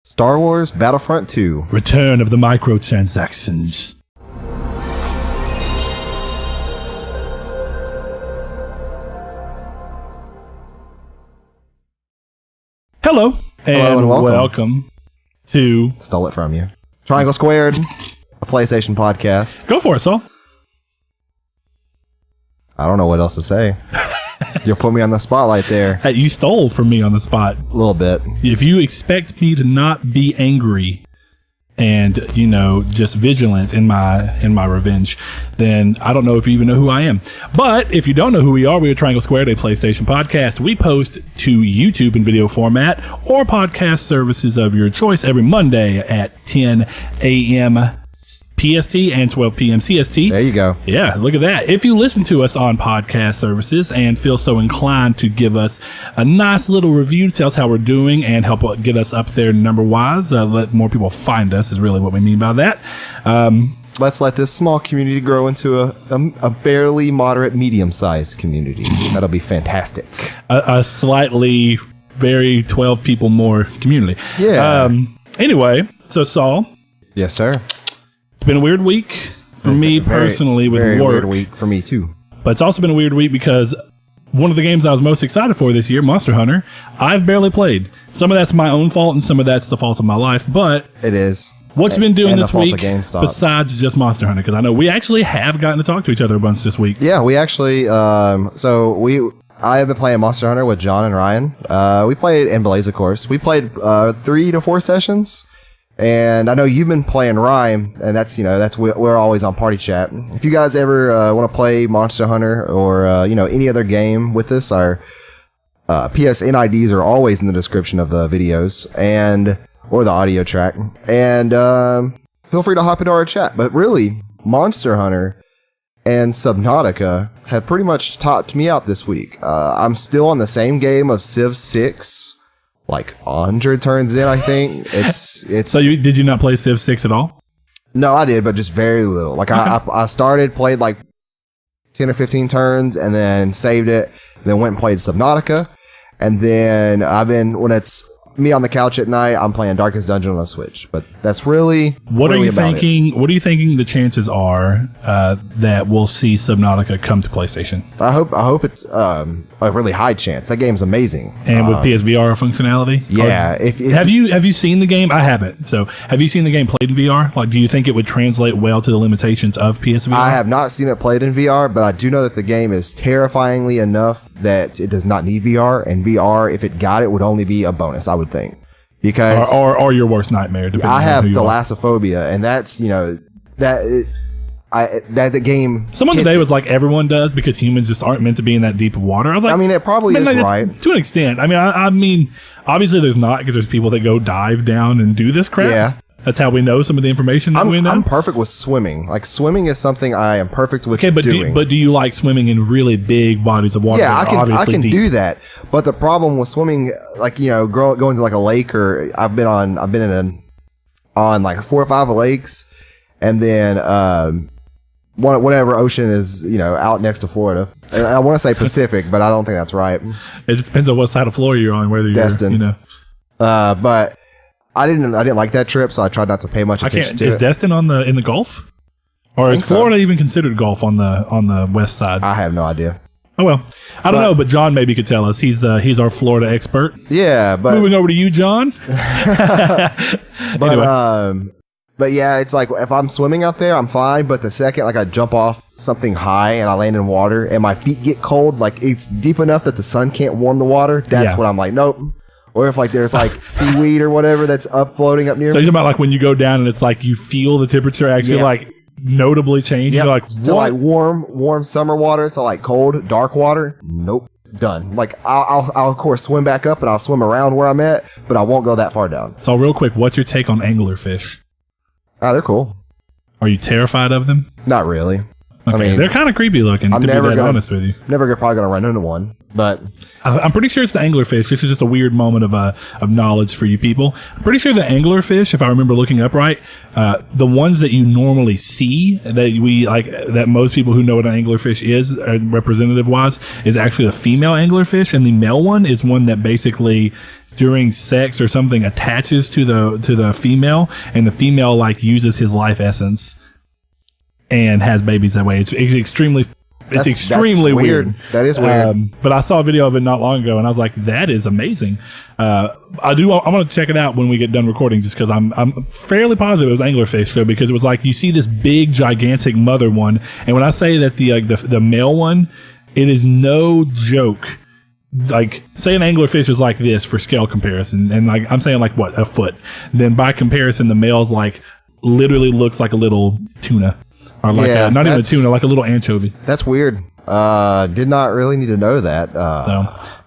Star Wars Battlefront 2. Return of the Microtransactions. Hello, and welcome to... Stole it from you. Triangle Squared, a PlayStation podcast. Go for it, Saul. I don't know what else to say. You'll put me on the spotlight there. Hey, you stole from me on the spot. A little bit. If you expect me to not be angry and, just vigilant in my revenge, then I don't know if you even know who I am. But if you don't know who we are Triangle Squared, a PlayStation podcast. We post to YouTube in video format or podcast services of your choice every Monday at 10 a.m. PST and 12 p.m. CST. There you go. Yeah, look at that. If you listen to us on podcast services and feel so inclined to give us a nice little review, tell us how we're doing and help get us up there number-wise, let more people find us is really what we mean by that. Let's let this small community grow into a barely moderate, medium-sized community. That'll be fantastic. A slightly, very 12 people more community. Yeah. Anyway, so Saul. Yes, sir. It's been a weird week for me personally with very work. Weird week for me too. But it's also been a weird week because one of the games I was most excited for this year, Monster Hunter, I've barely played. Some of that's my own fault and some of that's the fault of my life. But it is. What's been doing this week GameStop, besides just Monster Hunter? Because I know we actually have gotten to talk to each other a bunch this week. Yeah, we actually. I have been playing Monster Hunter with John and Ryan. We played in Blaze, of course. We played 3 to 4 sessions. And I know you've been playing Rhyme, and we're always on party chat. If you guys ever want to play Monster Hunter or any other game with us, our PSN IDs are always in the description of the videos or the audio track. And feel free to hop into our chat. But really, Monster Hunter and Subnautica have pretty much topped me out this week. I'm still on the same game of Civ 6. Like 100 turns in, I think. It's. So did you not play Civ 6 at all? No, I did, but just very little. Like I played like 10 or 15 turns, and then saved it. Then went and played Subnautica, and then when it's me on the couch at night, I'm playing Darkest Dungeon on the Switch. But that's really what are you thinking? What are you thinking the chances are that we'll see Subnautica come to PlayStation? I hope it's a really high chance. That game's amazing. And with PSVR functionality? Yeah. Have you seen the game? I haven't. So have you seen the game played in VR? Like, do you think it would translate well to the limitations of PSVR? I have not seen it played in VR, but I do know that the game is terrifyingly enough that it does not need VR. And VR, if it got it, would only be a bonus, I would think. Because or your worst nightmare. I have thalassophobia, and that's the game. Someone today was like, everyone does because humans just aren't meant to be in that deep of water. I was like, I mean, it probably is right to an extent. I mean, obviously there's not, because there's people that go dive down and do this crap. Yeah. That's how we know some of the information that we know. I'm perfect with swimming. Like, swimming is something I am perfect with doing. Do you like swimming in really big bodies of water? Yeah, I can do that. But the problem with swimming, like, going to like a lake, or I've been on like 4 or 5 lakes, and then whatever ocean is out next to Florida. And I want to say Pacific, but I don't think that's right. It just depends on what side of Florida you're on, whether you're Destin. But I didn't like that trip, so I tried not to pay much attention to it. Is Destin in the Gulf, or is Florida even considered Gulf on the west side? I have no idea. Oh well, I don't know, but John maybe could tell us. He's our Florida expert. Yeah, but moving over to you, John. But yeah, it's like if I'm swimming out there, I'm fine. But the second I jump off something high and I land in water and my feet get cold, like it's deep enough that the sun can't warm the water, that's when I'm like, nope. Or if there's seaweed or whatever that's floating up near me. So you're talking about when you go down and it's like you feel the temperature actually notably change. Yep. You're like, what? To warm summer water to cold dark water. Nope, done. I'll of course swim back up and I'll swim around where I'm at, but I won't go that far down. So real quick, what's your take on anglerfish? They're cool. Are you terrified of them? Not really. Okay. I mean, they're kind of creepy looking. I'm never honest with you. Never probably gonna run into one, but I'm pretty sure it's the anglerfish. This is just a weird moment of knowledge for you people. I'm pretty sure the anglerfish, if I remember looking up right, the ones that you normally see that most people who know what an anglerfish is, representative wise, is actually a female anglerfish, and the male one is one that basically during sex or something attaches to the female, and the female like uses his life essence and has babies that way. It's extremely weird. That is weird. But I saw a video of it not long ago, and I was like, "That is amazing." I'm going to check it out when we get done recording, just because I'm fairly positive it was anglerfish, though, because it was like you see this big, gigantic mother one, and when I say that the male one, it is no joke. Like, say an anglerfish is like this for scale comparison, and like I'm saying like what, a foot. Then by comparison, the male's like literally looks like a little tuna, or like not even a tuna, like a little anchovy. That's weird. Did not really need to know that.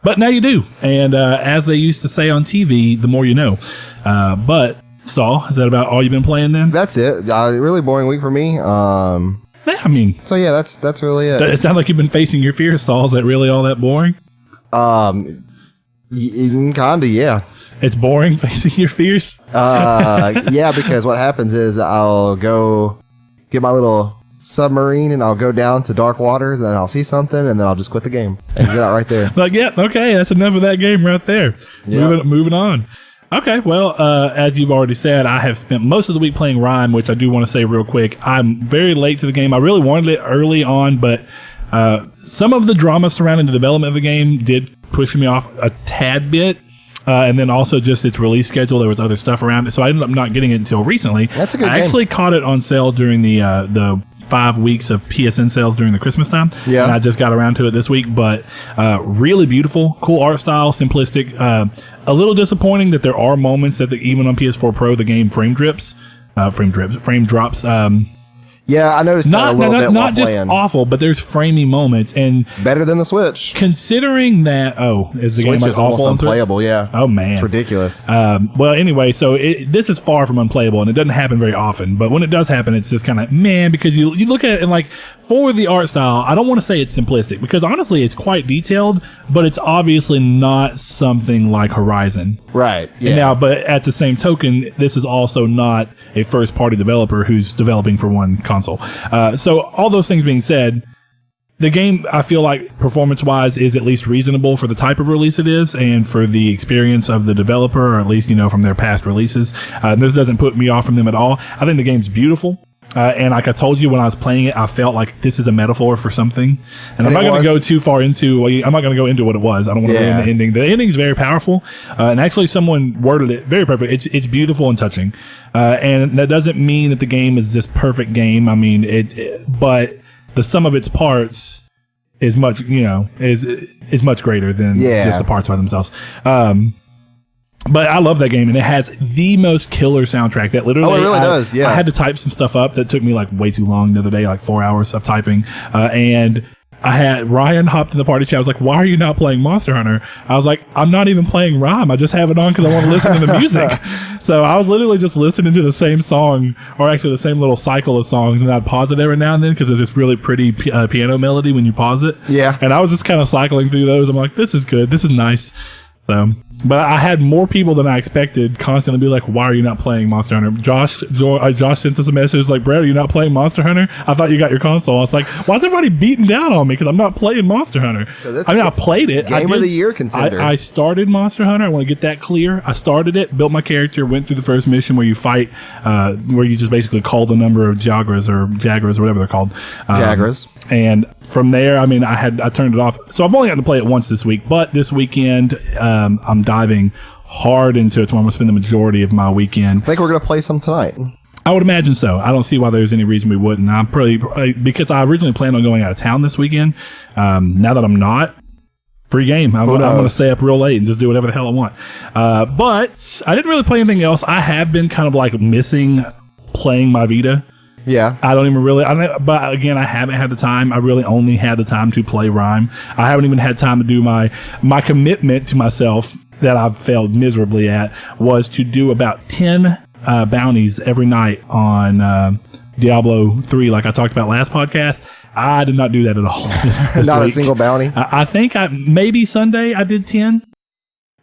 But now you do, and as they used to say on TV, the more you know. But Saul, is that about all you've been playing then? That's it. Really boring week for me. I mean, so yeah, that's really it. It sounds like you've been facing your fears, Saul. Is that really all that boring? Kinda, yeah. It's boring facing your fears? Yeah, because what happens is I'll go get my little submarine and I'll go down to dark waters and I'll see something and then I'll just quit the game and get out right there. Like, yeah, okay, that's enough of that game right there. Yep. Moving on. Okay, well, as you've already said, I have spent most of the week playing Rime, which I do want to say real quick. I'm very late to the game. I really wanted it early on, but some of the drama surrounding the development of the game did push me off a tad bit. And then also just its release schedule. There was other stuff around it. So I ended up not getting it until recently. That's a good game. I actually caught it on sale during the 5 weeks of PSN sales during the Christmas time. Yeah. And I just got around to it this week. But really beautiful, cool art style, simplistic. A little disappointing that there are moments that even on PS4 Pro, the game frame drops. Yeah, I noticed that a little bit while not just playing. Awful, but there's framey moments, and it's better than the Switch. Considering that, is the Switch game like is almost awful unplayable? Yeah. Oh man, it's ridiculous. Well, anyway, so this is far from unplayable, and it doesn't happen very often. But when it does happen, it's just kind of because you look at it and like for the art style, I don't want to say it's simplistic because honestly, it's quite detailed, but it's obviously not something like Horizon. Right. Yeah. Now, but at the same token, this is also not a first-party developer who's developing for one console. So all those things being said, the game, I feel like performance-wise is at least reasonable for the type of release it is and for the experience of the developer, or at least, from their past releases. This doesn't put me off from them at all. I think the game's beautiful. And like I told you when I was playing it, I felt like this is a metaphor for something. And I'm not going to go too far into, I'm not going to go into what it was. I don't want to ruin the ending. The ending is very powerful. And actually someone worded it very perfect. It's beautiful and touching. And that doesn't mean that the game is this perfect game. I mean, but the sum of its parts is much, is much greater than just the parts by themselves. But I love that game, and it has the most killer soundtrack that literally... Oh, it really does, yeah. I had to type some stuff up that took me like way too long the other day, like 4 hours of typing. And I had Ryan hopped in the party chat. I was like, why are you not playing Monster Hunter? I was like, I'm not even playing Rime. I just have it on because I want to listen to the music. So I was literally just listening to the same song, or actually the same little cycle of songs, and I'd pause it every now and then because there's this really pretty piano melody when you pause it. Yeah. And I was just kind of cycling through those. I'm like, this is good. This is nice. So, but I had more people than I expected constantly be like, why are you not playing Monster Hunter? Josh sent us a message like, Brad, are you not playing Monster Hunter? I thought you got your console. I was like, why is everybody beating down on me? Because I'm not playing Monster Hunter. I played it. Game of the year contender. I started Monster Hunter. I want to get that clear. I started it, built my character, went through the first mission where you fight, where you just basically call the number of Jagras or whatever they're called. Jagras. And from there, I mean, I turned it off. So I've only gotten to play it once this week, but this weekend, I'm diving hard into it, so I'm going to spend the majority of my weekend. I think we're going to play some tonight. I would imagine so. I don't see why there's any reason we wouldn't. I'm probably, because I originally planned on going out of town this weekend. Now that I'm not, free game. I'm going to stay up real late and just do whatever the hell I want. But I didn't really play anything else. I have been kind of like missing playing my Vita. Yeah. I don't even really, but again, I haven't had the time. I really only had the time to play Rime. I haven't even had time to do my commitment to myself that I've failed miserably at was to do about 10 bounties every night on Diablo 3, like I talked about last podcast. I did not do that at all this not week. A single bounty? I think maybe Sunday I did 10,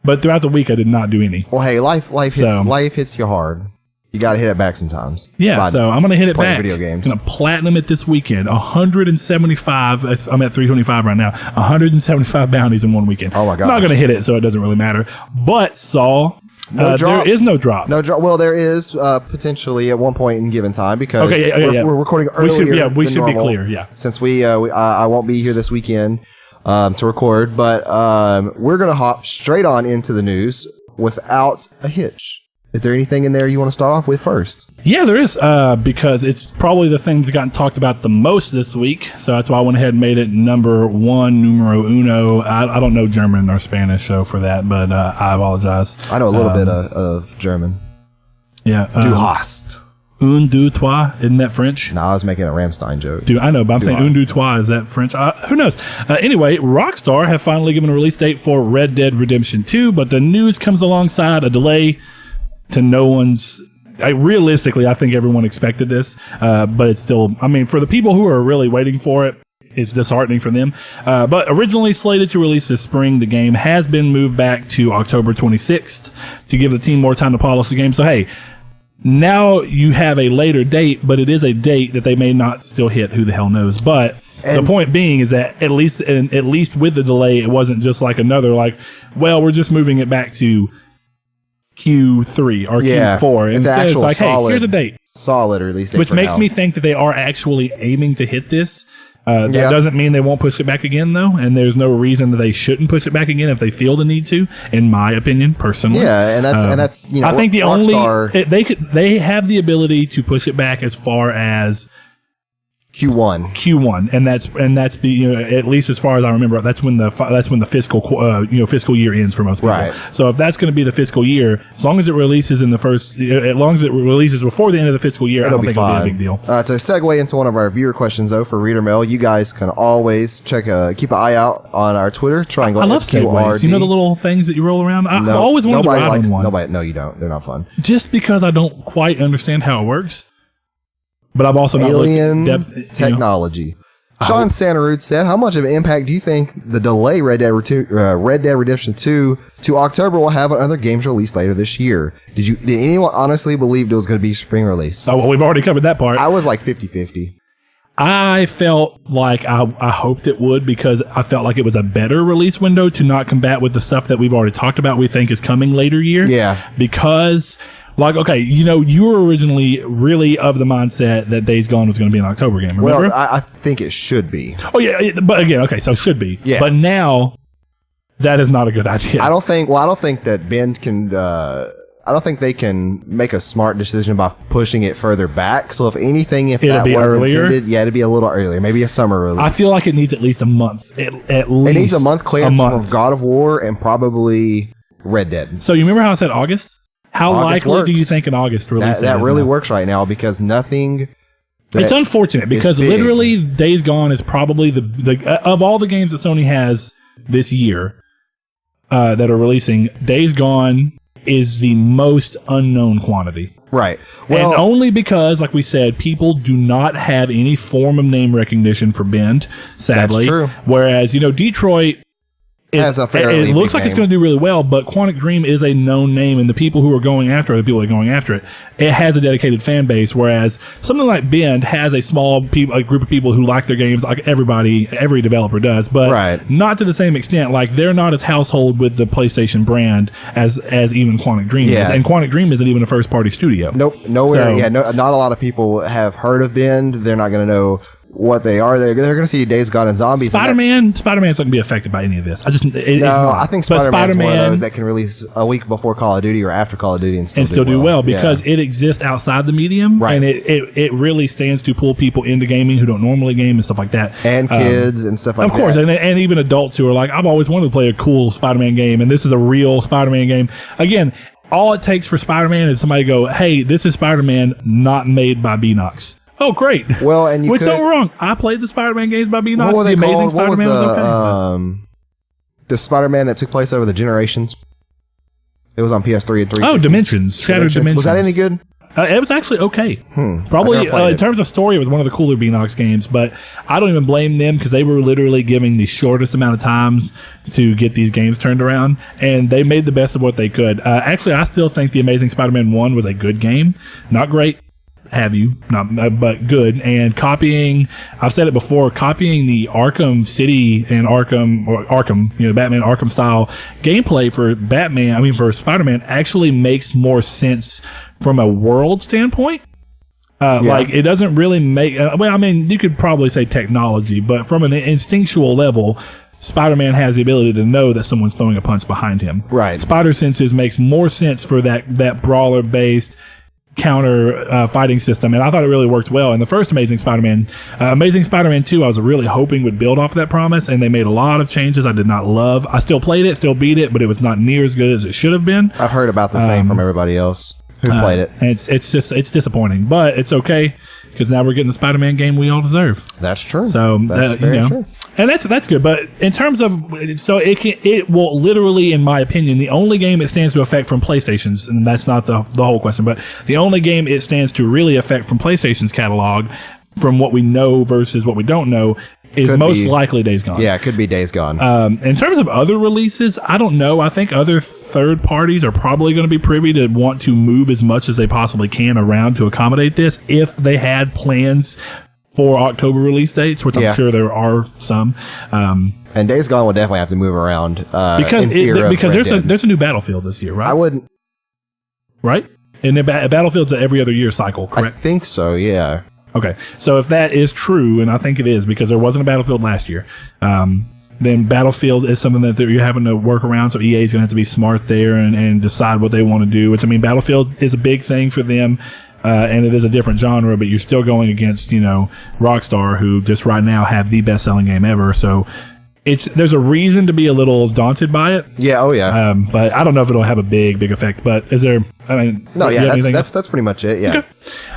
but throughout the week I did not do any. Well, hey, life hits you hard. You got to hit it back sometimes. Yeah, so I'm going to hit it playing back. video games. I'm going to platinum it this weekend. 175. I'm at 325 right now. 175 bounties in one weekend. Oh my gosh. I'm not going to hit it, so it doesn't really matter. But Saul, there is no drop. No drop. Well, there is potentially at one point in given time because we're recording earlier. We should be normal, clear. Yeah, since I won't be here this weekend to record, but we're gonna hop straight on into the news without a hitch. Is there anything in there you want to start off with first? Yeah, there is, because it's probably the things that gotten talked about the most this week. So that's why I went ahead and made it number one, numero uno. I don't know German or Spanish, so for that, but I apologize. I know a little bit of German. Yeah. Du hast. Un, deux, trois. Isn't that French? No, I was making a Rammstein joke. Dude, I know, but I'm saying un, deux, trois. Is that French? Who knows? Anyway, Rockstar have finally given a release date for Red Dead Redemption 2, but the news comes alongside a delay to no one's. Realistically, I think everyone expected this, but it's still. I mean, for the people who are really waiting for it, it's disheartening for them. But originally slated to release this spring, the game has been moved back to October 26th to give the team more time to polish the game. So hey, now you have a later date, but it is a date that they may not still hit. Who the hell knows? But the point being is that at least with the delay, it wasn't just like another well, we're just moving it back to Q3 or Q4. It's actual like, solid, hey, here's a date. Solid release date. Which makes me think that they are actually aiming to hit this. That doesn't mean they won't push it back again, though, and there's no reason that they shouldn't push it back again if they feel the need to. In my opinion, personally, and that's I think the Rockstar, they have the ability to push it back as far as Q1, and that's at least as far as I remember, that's when the fiscal year ends for most people. Right. So if that's going to be the fiscal year, as long as it releases as long as it releases before the end of the fiscal year, I don't think it'll be a big deal. To segue into one of our viewer questions though, for Reader Mail, you guys can always keep an eye out on our Twitter. Triangle. I love segues. You know the little things that you roll around. I always wanted to ride on one. No, you don't. They're not fun. Just because I don't quite understand how it works. But I've also not looked at depth technology. Sean Santarud said, "How much of an impact do you think the delay Red Dead Redemption 2 to October will have on other games released later this year? Did anyone honestly believe it was going to be spring release?" Oh, well, we've already covered that part. I was like 50-50. I felt like I hoped it would, because I felt like it was a better release window to not combat with the stuff that we've already talked about we think is coming later year. Yeah. Because... okay, you were originally really of the mindset that Days Gone was going to be an October game, remember? Well, I think it should be. Oh, yeah, but again, okay, so should be. Yeah. But now, that is not a good idea. I don't think that Bend can... I don't think they can make a smart decision by pushing it further back. So if anything, It'd be was earlier? intended, it'd be a little earlier, maybe a summer release. I feel like it needs at least a month. At least it needs a month clearance from God of War and probably Red Dead. So you remember how I said August? How August likely works. do you think an August release that really now? works right now, because nothing... It's unfortunate, because literally Days Gone is probably the of all the games that Sony has this year that are releasing, Days Gone is the most unknown quantity. Right. Well, and only because, like we said, people do not have any form of name recognition for Bend, sadly. That's true. Whereas, Detroit... it looks like it's going to do really well, but Quantic Dream is a known name, and the people who are going after it, the people that are going after it, it has a dedicated fan base, whereas something like Bend has a small group of people who like their games, like every developer does, but not to the same extent. Like, they're not as household with the PlayStation brand as even Quantic Dream is, and Quantic Dream isn't even a first-party studio. Nope, nowhere. Not a lot of people have heard of Bend. They're not going to know what they are. They're going to see Days Gone and Zombies. Spider-Man's not going to be affected by any of this. I think Spider-Man's one of those that can release a week before Call of Duty or after Call of Duty and still do well because it exists outside the medium, and it really stands to pull people into gaming who don't normally game and stuff like that, and kids and stuff like that. Of course, and even adults who are like, I've always wanted to play a cool Spider-Man game, and this is a real Spider-Man game. Again, all it takes for Spider-Man is somebody go, hey, this is Spider-Man, not made by Beanox. Oh, great. Well, and you don't get me wrong. I played the Spider-Man games by Beanox. The Amazing Spider-Man was okay. The Spider-Man that took place over the generations. It was on PS3 and 360. Oh, Dimensions. Shattered Dimensions. Was that any good? It was actually okay. I Probably never played in it. terms of story, it was one of the cooler Beanox games, but I don't even blame them because they were literally giving the shortest amount of times to get these games turned around, and they made the best of what they could. Actually, I still think The Amazing Spider-Man 1 was a good game. Not great, but good. And copying, I've said it before, copying the Arkham City and Arkham, Batman Arkham style gameplay for Spider-Man actually makes more sense from a world standpoint. Like, it doesn't really make, you could probably say technology, but from an instinctual level, Spider-Man has the ability to know that someone's throwing a punch behind him. Right. Spider Senses makes more sense for that brawler-based counter fighting system, and I thought it really worked well in the first Amazing Spider-Man. Amazing Spider-Man 2, I was really hoping would build off of that promise, and they made a lot of changes I did not love. I still played it, still beat it, but it was not near as good as it should have been. I've heard about the same from everybody else who played it. And it's disappointing, but it's okay because now we're getting the Spider-Man game we all deserve. That's true. So that's very true. And that's good. But in terms of, so it will literally, in my opinion, the only game it stands to affect from PlayStation's, and that's not the whole question, but the only game it stands to really affect from PlayStation's catalog, from what we know versus what we don't know, is likely Days Gone. Yeah, it could be Days Gone. In terms of other releases, I don't know. I think other third parties are probably going to be privy to want to move as much as they possibly can around to accommodate this if they had plans for October release dates, which I'm sure there are some. And Days Gone will definitely have to move around because there's a new Battlefield this year, right? I wouldn't. Right? And Battlefield's an every other year cycle, correct? I think so, yeah. Okay, so if that is true, and I think it is because there wasn't a Battlefield last year, then Battlefield is something that you're having to work around. So EA is going to have to be smart there and decide what they want to do. Which, Battlefield is a big thing for them, and it is a different genre, but you're still going against Rockstar, who just right now have the best-selling game ever. So there's a reason to be a little daunted by it. Yeah, oh yeah. But I don't know if it'll have a big effect. But is there? No, yeah, that's pretty much it. Yeah.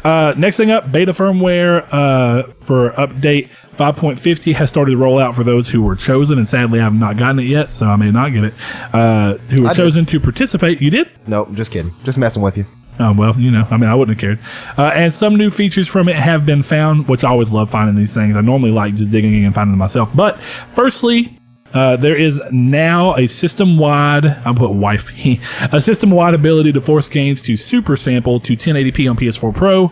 Okay. Next thing up, beta firmware for update 5.50 has started to roll out for those who were chosen, and sadly I have not gotten it yet, so I may not get it. Who were chosen to participate? You did? Nope, just kidding. Just messing with you. Oh, well, I wouldn't have cared. And some new features from it have been found, which I always love finding these things. I normally like just digging in and finding them myself. But firstly, there is now a system-wide, a system-wide ability to force games to super sample to 1080p on PS4 Pro,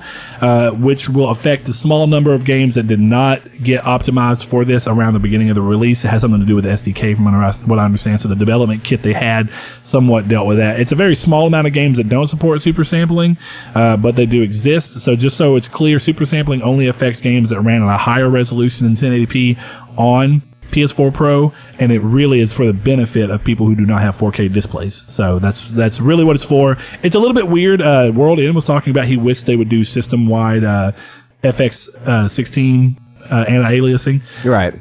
which will affect a small number of games that did not get optimized for this around the beginning of the release. It has something to do with the SDK from what I understand. So the development kit they had somewhat dealt with that. It's a very small amount of games that don't support super sampling, but they do exist. So just so it's clear, super sampling only affects games that ran at a higher resolution than 1080p on PS4 Pro, and it really is for the benefit of people who do not have 4K displays. So that's really what it's for. It's a little bit weird. World End was talking about he wished they would do system-wide FX16 anti-aliasing. Right.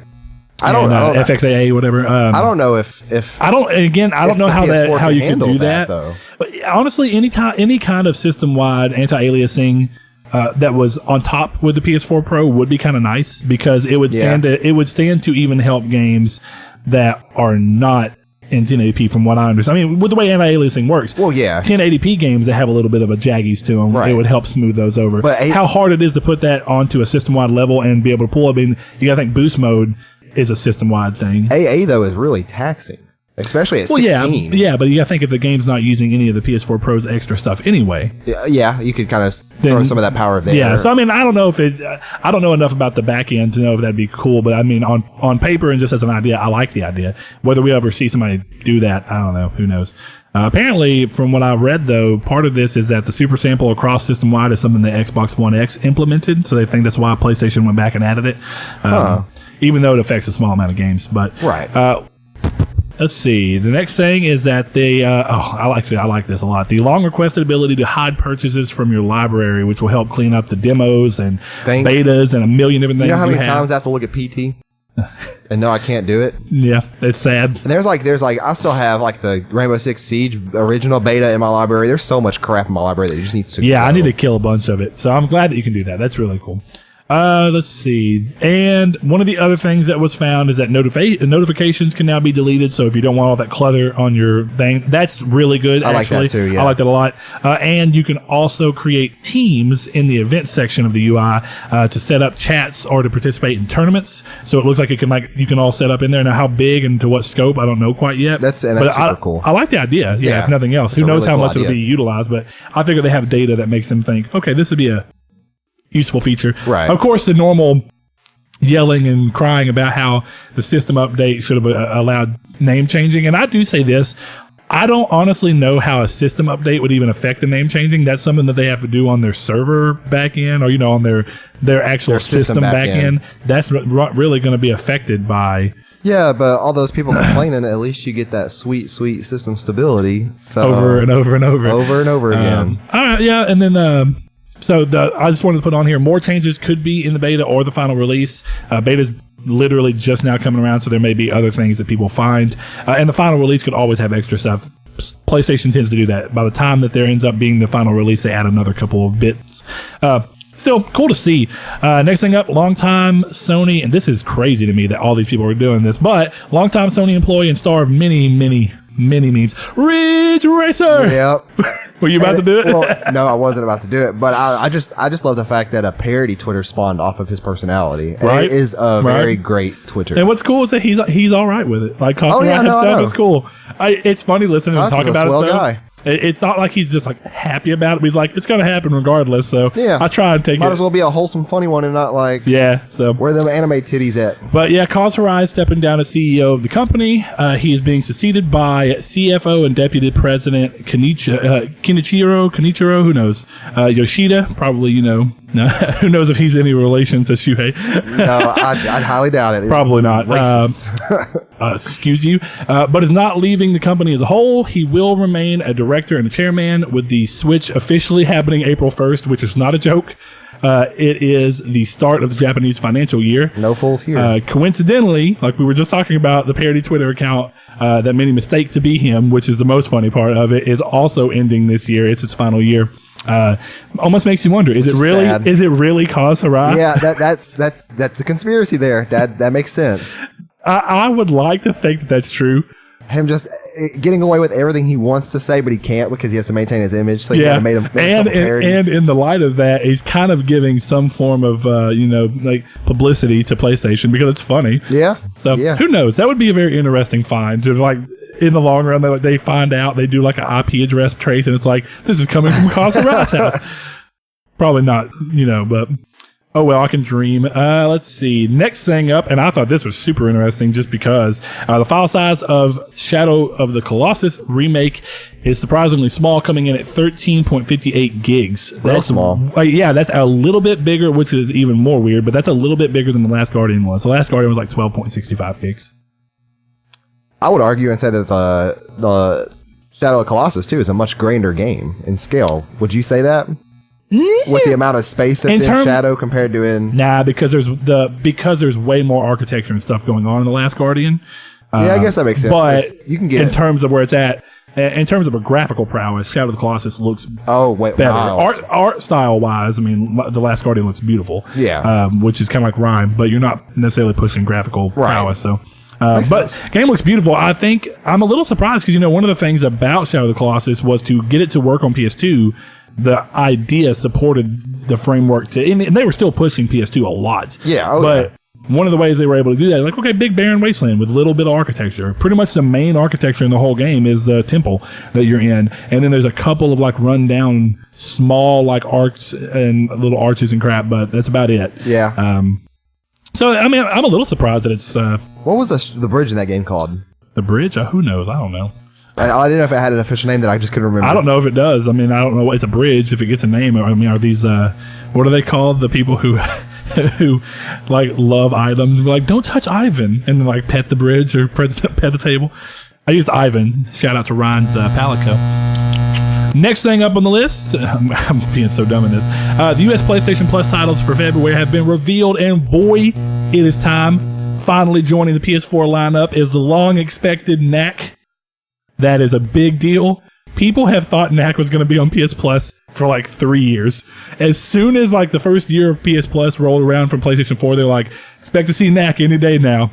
I don't know FXAA, whatever. I don't know if I don't know how you can do that. Though. But honestly, any kind of system-wide anti-aliasing that was on top with the PS4 Pro would be kind of nice, because it would stand to even help games that are not in 1080p from what I understand. With the way anti-aliasing works, 1080p games that have a little bit of a jaggies to them, it would help smooth those over. But how hard it is to put that onto a system-wide level and be able to pull it. You got to think boost mode is a system-wide thing. AA, though, is really taxing. Especially at 16. Yeah, but you got to think if the game's not using any of the PS4 Pro's extra stuff anyway. Yeah, you could kind of throw some of that power there. Yeah, so I don't know if I don't know enough about the back end to know if that'd be cool, but on paper and just as an idea, I like the idea. Whether we ever see somebody do that, I don't know. Who knows? Apparently, from what I read, though, part of this is that the super sample across system-wide is something that Xbox One X implemented, so they think that's why PlayStation went back and added it, even though it affects a small amount of games. But let's see. The next thing is that I like this a lot. The long requested ability to hide purchases from your library, which will help clean up the demos and betas and a million different things. You know how many times I have to look at PT and no, I can't do it? Yeah, it's sad. And there's I still have the Rainbow Six Siege original beta in my library. There's so much crap in my library that you just need to. I need to kill a bunch of it. So I'm glad that you can do that. That's really cool. Let's see. And one of the other things that was found is that notifications can now be deleted. So if you don't want all that clutter on your thing, that's really good. I like that too, yeah. I like that a lot. And you can also create teams in the events section of the UI to set up chats or to participate in tournaments. So it looks like you can all set up in there. Now, how big and to what scope, I don't know quite yet. That's super cool. I like the idea. Yeah, if nothing else. Who knows how much it'll be utilized, but I figure they have data that makes them think, okay, this would be a useful feature. Right. Of course, the normal yelling and crying about how the system update should have allowed name changing. And I do say this, I don't honestly know how a system update would even affect the name changing. That's something that they have to do on their server back end, or, you know, on their actual system back end. That's really going to be affected by... Yeah, but all those people complaining, at least you get that sweet system stability. So over and over and over. Over and over again. All right, yeah, and then... I just wanted to put on here, more changes could be in the beta or the final release. Beta's literally just now coming around, so there may be other things that people find. And the final release could always have extra stuff. PlayStation tends to do that. By the time that there ends up being the final release, they add another couple of bits. Still cool to see. Next thing up, longtime Sony, and this is crazy to me that all these people are doing this, but longtime Sony employee and star of many memes, Ridge Racer. Yep. Were you about to do it? Well, no, I wasn't about to do it, but I just love the fact that a parody Twitter spawned off of his personality. Right. It is a very great Twitter. And what's cool is that he's all right with it. Like, himself is cool. It's funny listening to him talk about it, though. Guy. It's not like he's just like happy about it, but he's like, it's going to happen regardless. So yeah. I try and take Might as well be a wholesome, funny one and not like, so where them anime titties at. But yeah, Kaz Hirai stepping down as CEO of the company. He is being succeeded by CFO and Deputy President Kenichiro, who knows? Yoshida, probably, you know. Who knows if he's any relation to Shuhei? No, I'd highly doubt it. Probably not. Racist. Excuse you. But is not leaving the company as a whole. He will remain a director and a chairman, with the switch officially happening April 1st, which is not a joke. It is the start of the Japanese financial year. No fools here. Coincidentally, like we were just talking about, the parody Twitter account that many mistake to be him, which is the most funny part of it, is also ending this year. It's its final year. Almost makes you wonder, is it really Kaz Hirai? Yeah, that's a conspiracy there. That makes sense. I would like to think that that's true. Him just getting away with everything he wants to say, but he can't because he has to maintain his image. So he had to make himself a parody. And in the light of that, he's kind of giving some form of like publicity to PlayStation because it's funny. Yeah. So who knows? That would be a very interesting find. To like in the long run, they find out, they do like an IP address trace, and it's like, this is coming from Kaz Hirai's house. Probably not, but. Oh, well, I can dream. Let's see. Next thing up, and I thought this was super interesting just because the file size of Shadow of the Colossus remake is surprisingly small, coming in at 13.58 gigs. That's small. That's a little bit bigger, which is even more weird, but that's a little bit bigger than The Last Guardian was. The Last Guardian was like 12.65 gigs. I would argue and say that the Shadow of the Colossus, too, is a much grander game in scale. Would you say that? With the amount of space that's in Shadow compared to in... Nah, because there's way more architecture and stuff going on in The Last Guardian. I guess that makes sense. But you can get in terms of where it's at, in terms of a graphical prowess, Shadow of the Colossus looks better. Art style wise, I mean, The Last Guardian looks beautiful. Yeah. Which is kind of like Rhyme, but you're not necessarily pushing graphical prowess, so... but game looks beautiful. I think I'm a little surprised because, one of the things about Shadow of the Colossus was to get it to work on PS2. The idea supported the framework and they were still pushing PS2 a lot. Yeah. But one of the ways they were able to do that, like, okay, big barren wasteland with a little bit of architecture. Pretty much the main architecture in the whole game is the temple that you're in. And then there's a couple of like rundown small like arcs and little arches and crap, but that's about it. Yeah. So, I mean, I'm a little surprised that it's... what was the bridge in that game called? The bridge? Who knows? I don't know. I didn't know if it had an official name that I just couldn't remember. I don't know if it does. I mean, I don't know. It's a bridge. If it gets a name, I mean, are these... what are they called? The people who like, love items and be like, don't touch Ivan, and then, like, pet the bridge or pet the table. I used Ivan. Shout out to Ryan's Palico. Next thing up on the list, I'm being so dumb in this. The US PlayStation Plus titles for February have been revealed, and boy, it is time. Finally joining the PS4 lineup is the long-expected Knack. That is a big deal. People have thought Knack was going to be on PS Plus for like 3 years. As soon as like the first year of PS Plus rolled around from PlayStation 4, they're like, expect to see Knack any day now.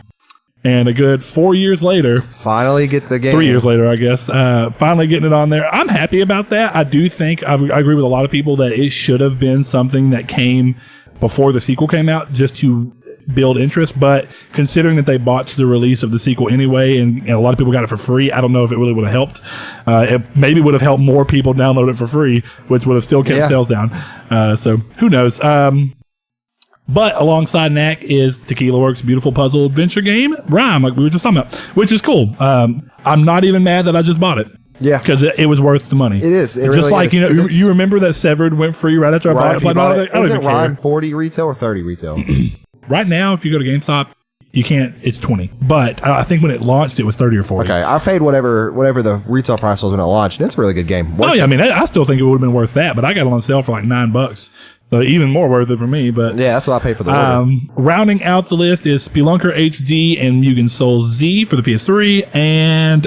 And a good 4 years later, finally get the game. 3 years later, I guess, finally getting it on there. I'm happy about that. I do think I agree with a lot of people that it should have been something that came before the sequel came out, just to build interest. But considering that they botched the release of the sequel anyway, and a lot of people got it for free, I don't know if it really would have helped. It maybe would have helped more people download it for free, which would have still kept sales down. So who knows? But alongside Knack is Tequila Works' beautiful puzzle adventure game, Rhyme, like we were just talking about, which is cool. I'm not even mad that I just bought it. Yeah. Because it was worth the money. It is. It just really like, is. you remember that Severed went free right after I bought it? Isn't Rhyme 40 retail or 30 retail? Right now, if you go to GameStop, you can't, it's 20. But I think when it launched, it was 30 or 40. Okay. I paid whatever the retail price was when it launched, and it's a really good game. I mean, I still think it would have been worth that, but I got it on sale for like $9. So even more worth it for me. But yeah, that's what I paid for the order. Rounding out the list is Spelunker HD and Mugen Soul Z for the PS3, and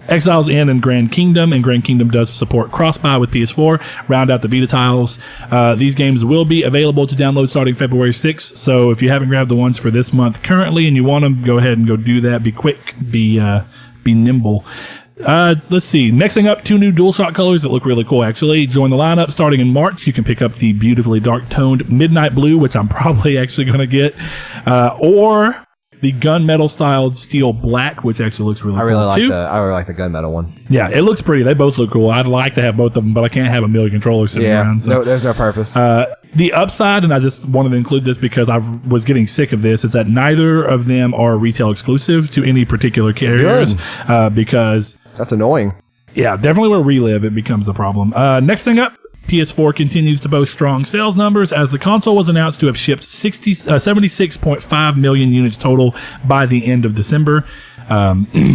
Exiles End and Grand Kingdom, and Grand Kingdom does support cross-buy with PS4. Round out the beta titles. These games will be available to download starting February 6th, so if you haven't grabbed the ones for this month currently and you want them, go ahead and go do that. Be quick, be nimble. Let's see. Next thing up, 2 new DualShock colors that look really cool, actually. Join the lineup starting in March. You can pick up the beautifully dark-toned Midnight Blue, which I'm probably actually going to get, or the gunmetal-styled Steel Black, which actually looks really cool, too. I really like the gunmetal one. Yeah, it looks pretty. They both look cool. I'd like to have both of them, but I can't have a million controllers sitting around. So. No, there's no purpose. The upside, and I just wanted to include this because I was getting sick of this, is that neither of them are retail exclusive to any particular carriers. Because that's annoying. Yeah, definitely where we live, it becomes a problem. Next thing up, PS4 continues to boast strong sales numbers as the console was announced to have shipped 76.5 million units total by the end of December,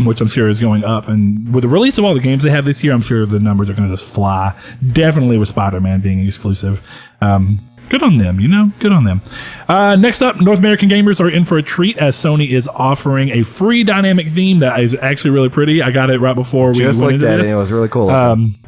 which I'm sure is going up. And with the release of all the games they have this year, I'm sure the numbers are going to just fly. Definitely with Spider-Man being exclusive. Good on them, good on them. Next up, North American gamers are in for a treat as Sony is offering a free dynamic theme that is actually really pretty. I got it right before we went into this. And it was really cool.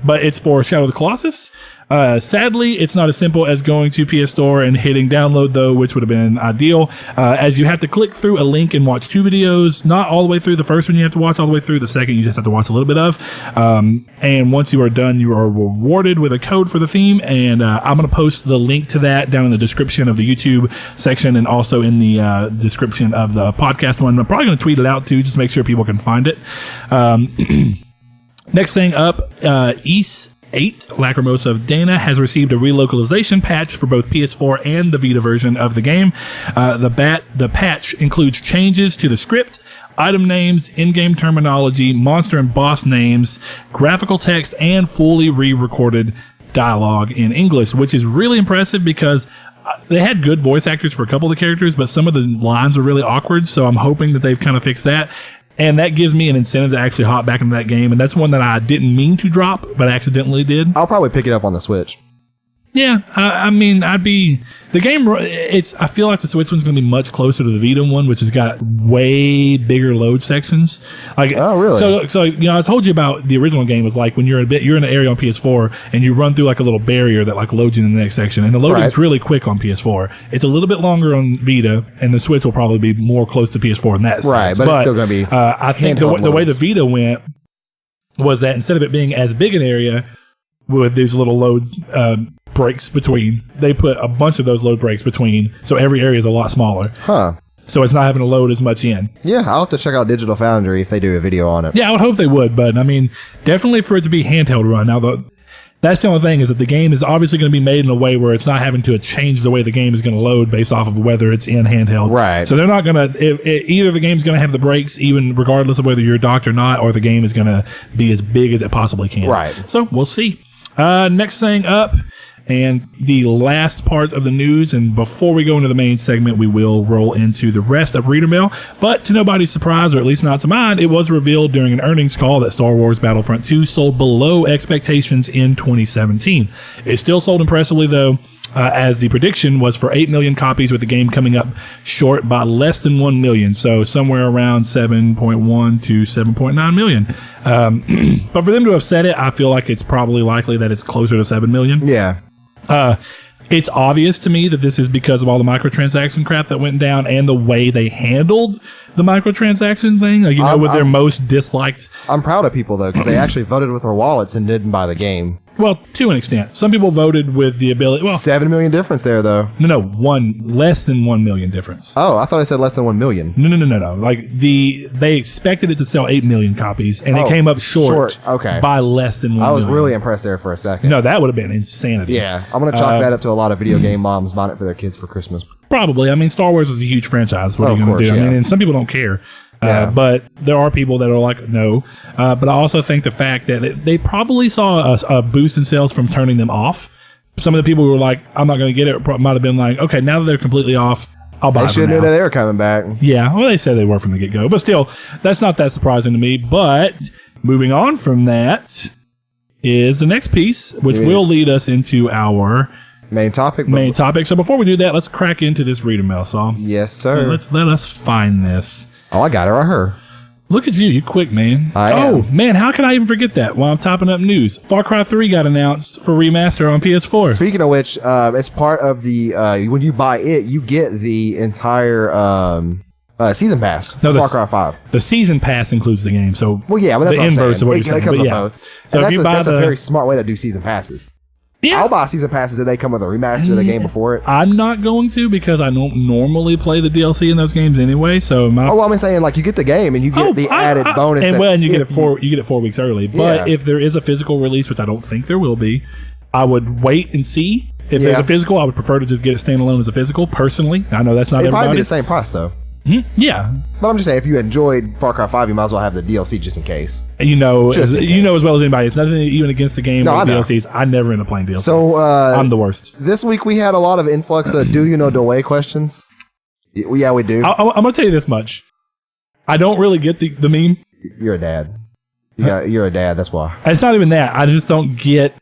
But it's for Shadow of the Colossus. Sadly, it's not as simple as going to PS Store and hitting download, though, which would have been ideal, as you have to click through a link and watch 2 videos. Not all the way through. The first one you have to watch all the way through. The second you just have to watch a little bit of. And once you are done, you are rewarded with a code for the theme. And I'm going to post the link to that down in the description of the YouTube section and also in the description of the podcast one. I'm probably going to tweet it out, too, just to make sure people can find it. Next thing up, East 8, Lacrimosa of Dana, has received a relocalization patch for both PS4 and the Vita version of the game. The patch includes changes to the script, item names, in-game terminology, monster and boss names, graphical text, and fully re-recorded dialogue in English, which is really impressive because they had good voice actors for a couple of the characters, but some of the lines are really awkward, so I'm hoping that they've kind of fixed that. And that gives me an incentive to actually hop back into that game. And that's one that I didn't mean to drop, but accidentally did. I'll probably pick it up on the Switch. Yeah, I mean, I feel like the Switch one's going to be much closer to the Vita one, which has got way bigger load sections. Like, oh, really? So I told you about the original game was like when you're in an area on PS4 and you run through like a little barrier that like loads you in the next section, and the loading is really quick on PS4. It's a little bit longer on Vita, and the Switch will probably be more close to PS4 in that sense. Right, but it's still going to be. I think the way the Vita went was that instead of it being as big an area with these little load breaks between, they put a bunch of those load breaks between, so every area is a lot smaller. Huh. So it's not having to load as much in. Yeah, I'll have to check out Digital Foundry if they do a video on it. Yeah, I would hope they would, but I mean, definitely for it to be handheld run. Now, that's the only thing, is that the game is obviously going to be made in a way where it's not having to change the way the game is going to load based off of whether it's in handheld. Right. So they're not going to, either the game's going to have the breaks, even regardless of whether you're docked or not, or the game is going to be as big as it possibly can. Right. So we'll see. Next thing up, and the last part of the news, and before we go into the main segment, we will roll into the rest of Reader Mail. But to nobody's surprise, or at least not to mine, it was revealed during an earnings call that Star Wars Battlefront 2 sold below expectations in 2017. It still sold impressively, though. as the prediction was for 8 million copies, with the game coming up short by less than 1 million. So somewhere around 7.1 to 7.9 million. But for them to have said it, I feel like it's probably likely that it's closer to 7 million. Yeah. It's obvious to me that this is because of all the microtransaction crap that went down and the way they handled the microtransaction thing. Like, with their most disliked. I'm proud of people, though, because they actually voted with their wallets and didn't buy the game. Well, to an extent. Some people voted with the ability. Well, 7 million difference there, though. No, less than 1 million difference. Oh, I thought I said less than 1 million. No. Like they expected it to sell 8 million copies, and it came up short by less than 1 million. I was really impressed there for a second. No, that would have been insanity. Yeah, I'm going to chalk that up to a lot of video game moms buying it for their kids for Christmas. Probably. I mean, Star Wars is a huge franchise. What are you going to do? Yeah. I mean, and some people don't care. But there are people that are like, no. But I also think the fact that they probably saw a boost in sales from turning them off. Some of the people who were like, I'm not going to get it, might have been like, okay, now that they're completely off, I'll buy it. They should have knew that they were coming back. Yeah, well, they said they were from the get-go. But still, that's not that surprising to me. But moving on from that is the next piece, which will lead us into our main topic. So before we do that, let's crack into this reader mail, Saul. Yes, sir. Let us find this. Oh, I got it right here. Look at you. You quick, man. I am. Oh, man. How can I even forget that while I'm topping up news? Far Cry 3 got announced for remaster on PS4. Speaking of which, it's part of the, when you buy it, you get the entire season pass for Far Cry 5. The season pass includes the game. So well, yeah, but that's the inverse of what you're saying. It comes with both. So if you buy that's a very smart way to do season passes. Yeah. I'll buy season passes if they come with a remaster of the game before it. I'm not going to, because I don't normally play the DLC in those games anyway. So I'm saying, like, you get the game and you get the added bonus, and you get it 4 weeks early. But if there is a physical release, which I don't think there will be, I would wait and see. If there's a physical, I would prefer to just get it standalone as a physical. Personally, I know that's not everybody. It'd probably be the same price though. Yeah, but I'm just saying, if you enjoyed Far Cry 5, you might as well have the DLC just in case. You know as well as anybody. It's nothing even against the game or DLCs. I never end up playing DLC. So I'm the worst. This week we had a lot of influx of "Do you know the way?" questions. Yeah, we do. I'm gonna tell you this much: I don't really get the meme. You're a dad. You're a dad. That's why. It's not even that. I just don't get.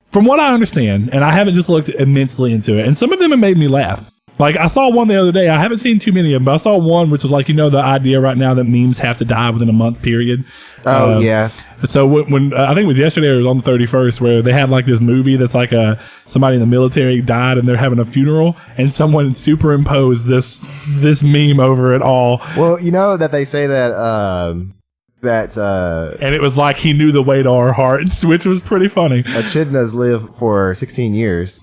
From what I understand, and I haven't just looked immensely into it, and some of them have made me laugh. Like, I saw one the other day. I haven't seen too many of them, but I saw one which was like, the idea right now that memes have to die within a month period. Oh, yeah. So when I think it was yesterday or it was on the 31st, where they had like this movie that's like somebody in the military died and they're having a funeral, and someone superimposed this meme over it all. Well, that they say that and it was like he knew the way to our hearts, which was pretty funny. Echidnas live for 16 years.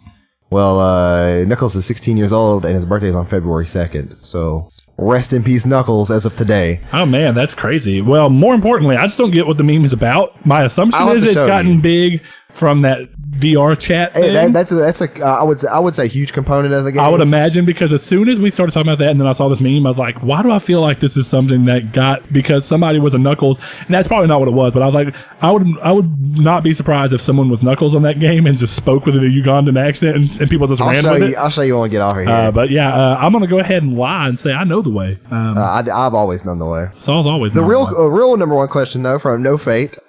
Well, Knuckles is 16 years old, and his birthday is on February 2nd. So, rest in peace, Knuckles, as of today. Oh, man, that's crazy. Well, more importantly, I just don't get what the meme is about. My assumption is it's gotten big from that VR chat thing. Hey, that's I would say huge component of the game. I would imagine, because as soon as we started talking about that, and then I saw this meme, I was like, why do I feel like this is something that got because somebody was a Knuckles? And that's probably not what it was, but I was like, I would not be surprised if someone was Knuckles on that game and just spoke with a Ugandan accent and people just ran with it. I'll show you when we get off of here. But yeah, I'm going to go ahead and lie and say I know the way. I've always known the way. Saul's always known the way. The real number one question, though, from No Fate.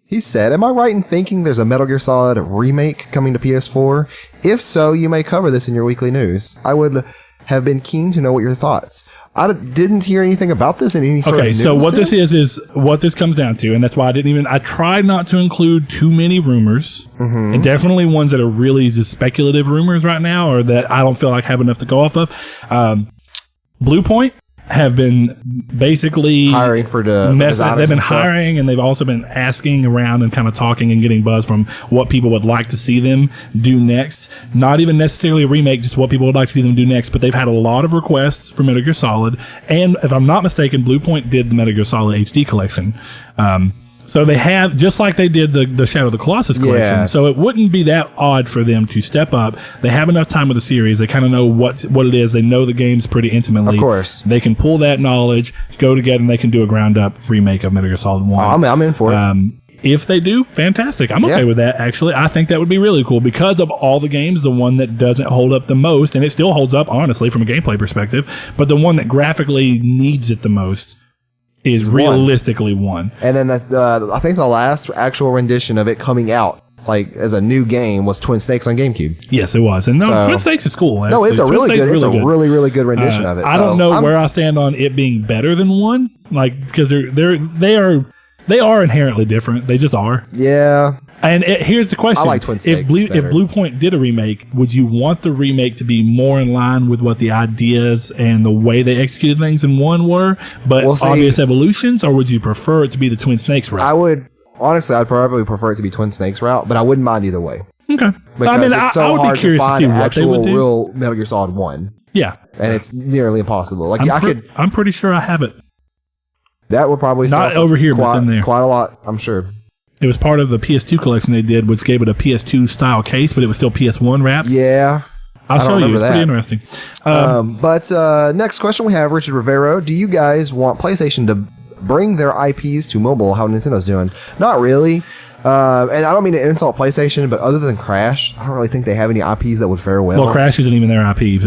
He said, am I right in thinking there's a Metal Gear Solid remake coming to PS4? If so, you may cover this in your weekly news. I would have been keen to know what your thoughts. I didn't hear anything about this in any sort of news. Okay, so what this is what this comes down to, and that's why I tried not to include too many rumors, and definitely ones that are really just speculative rumors right now, or that I don't feel like I have enough to go off of. Bluepoint have been basically hiring for they've been hiring, and they've also been asking around and kind of talking and getting buzz from what people would like to see them do next. Not even necessarily a remake, just what people would like to see them do next. But they've had a lot of requests for Metal Gear Solid, and if I'm not mistaken, Bluepoint did the Metal Gear Solid HD collection. So they have, just like they did the Shadow of the Colossus collection. Yeah. So it wouldn't be that odd for them to step up. They have enough time with the series. They kind of know what it is. They know the games pretty intimately. Of course. They can pull that knowledge, go together, and they can do a ground-up remake of Metal Gear Solid 1. I'm in for it. If they do, fantastic. I'm okay with that, actually. I think that would be really cool. Because of all the games, the one that doesn't hold up the most, and it still holds up, honestly, from a gameplay perspective, but the one that graphically needs it the most is realistically one. And then that's I think the last actual rendition of it coming out like as a new game was Twin Snakes on GameCube. Yes, it was. And no, Twin Snakes is cool. No, it's a really good. It's a really good rendition of it. I don't know where I stand on it being better than one, like because they are inherently different. They just are. Yeah. And here's the question: I like Twin Snakes if Blue Point did a remake, would you want the remake to be more in line with what the ideas and the way they executed things in one were, but obvious evolutions, or would you prefer it to be the Twin Snakes route? I'd probably prefer it to be Twin Snakes route, but I wouldn't mind either way. Okay. Because I mean, it's so I would hard be curious to see what they would do. Real Metal Gear Solid 1. Yeah. And it's nearly impossible. Like I'm pretty sure I have it. That would probably not over here, but it's in there. Quite a lot, I'm sure. It was part of the PS2 collection they did, which gave it a PS2 style case, but it was still PS1 wrapped. Yeah. I'll show you. It's pretty interesting. But next question we have, Richard Rivero. Do you guys want PlayStation to bring their IPs to mobile? How Nintendo's doing? Not really. And I don't mean to insult PlayStation, but other than Crash, I don't really think they have any IPs that would fare well. Well, Crash isn't even their IP,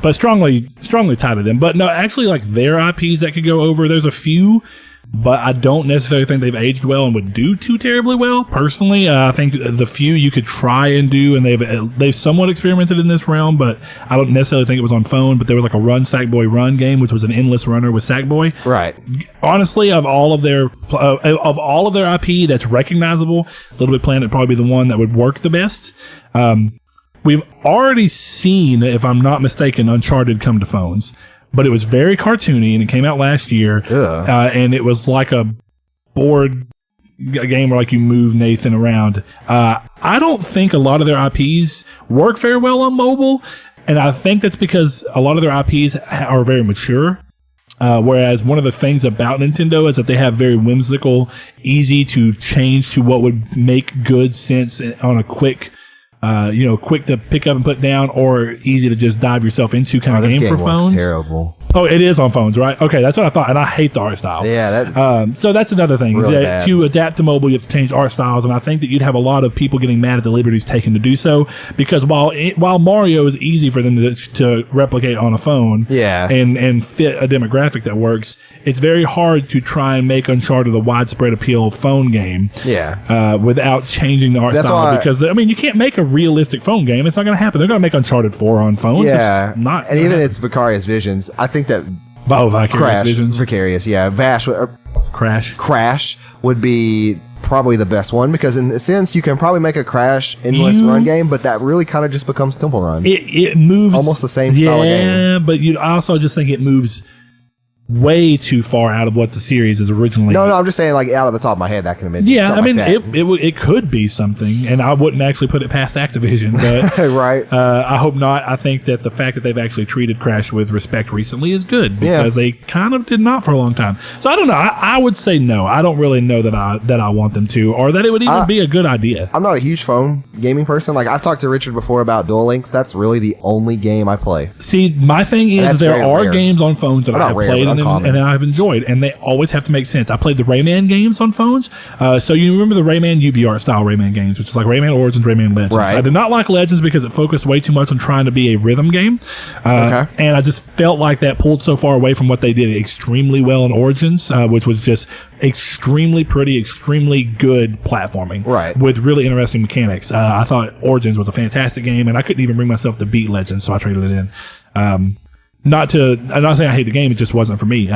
but strongly tied to them. But no, actually, like their IPs that could go over, there's a few, but I don't necessarily think they've aged well and would do too terribly well. Personally, I think the few you could try and do, and they've somewhat experimented in this realm, but I don't necessarily think it was on phone. But there was like a Run Sackboy Run game, which was an endless runner with Sackboy. Right. Honestly, of all of their IP that's recognizable, Little Big Planet would probably be the one that would work the best. We've already seen, if I'm not mistaken, Uncharted come to phones. But it was very cartoony, and it came out last year. And it was like a board game where like you move Nathan around. I don't think a lot of their IPs work very well on mobile, and I think that's because a lot of their IPs are very mature. Whereas one of the things about Nintendo is that they have very whimsical, easy to change to what would make good sense on a quick to pick up and put down, or easy to just dive yourself into kind of game for phones. Terrible. Oh, it is on phones, right? Okay, that's what I thought, and I hate the art style. Yeah, so that's another thing. Really is to adapt to mobile, you have to change art styles, and I think that you'd have a lot of people getting mad at the liberties taken to do so, because while Mario is easy for them to replicate on a phone, and fit a demographic that works, it's very hard to try and make Uncharted a widespread appeal phone game, without changing the art style. Because I mean, you can't make a realistic phone game; it's not going to happen. They're going to make Uncharted 4 on phones. Yeah, and even its Vicarious Visions, I think that Vicarious Visions, Vicarious, Crash would be probably the best one, because in a sense you can probably make a Crash endless run game, but that really kind of just becomes Temple Run. It moves it's almost the same style of game. Yeah, but I also just think it moves way too far out of what the series is originally. No, I'm just saying, like, out of the top of my head, that can have been. Yeah, I mean, like it could be something, and I wouldn't actually put it past Activision, but right. I hope not. I think that the fact that they've actually treated Crash with respect recently is good, because they kind of did not for a long time. So I don't know. I would say no. I don't really know that I want them to, or that it would even be a good idea. I'm not a huge phone gaming person. Like, I've talked to Richard before about Duel Links. That's really the only game I play. See, my thing is there are games on phones that I have played and I've enjoyed, and they always have to make sense. I played the Rayman games on phones, so you remember the Rayman UBR style Rayman games, which is like Rayman Origins, Rayman Legends. Right. I did not like Legends because it focused way too much on trying to be a rhythm game, and I just felt like that pulled so far away from what they did extremely well in Origins, which was just extremely pretty, extremely good platforming, with really interesting mechanics. I thought Origins was a fantastic game, and I couldn't even bring myself to beat Legends, so I traded it in. I'm not saying I hate the game, it just wasn't for me.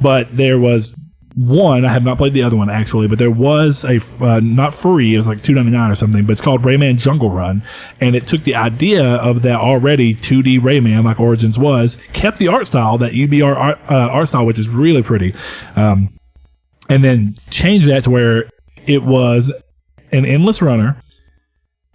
But there was one, I have not played the other one actually, but there was a, not free, it was like $2.99 or something, but it's called Rayman Jungle Run. And it took the idea of that already 2D Rayman, like Origins was, kept the art style, that UBR art style, which is really pretty, and then changed that to where it was an endless runner,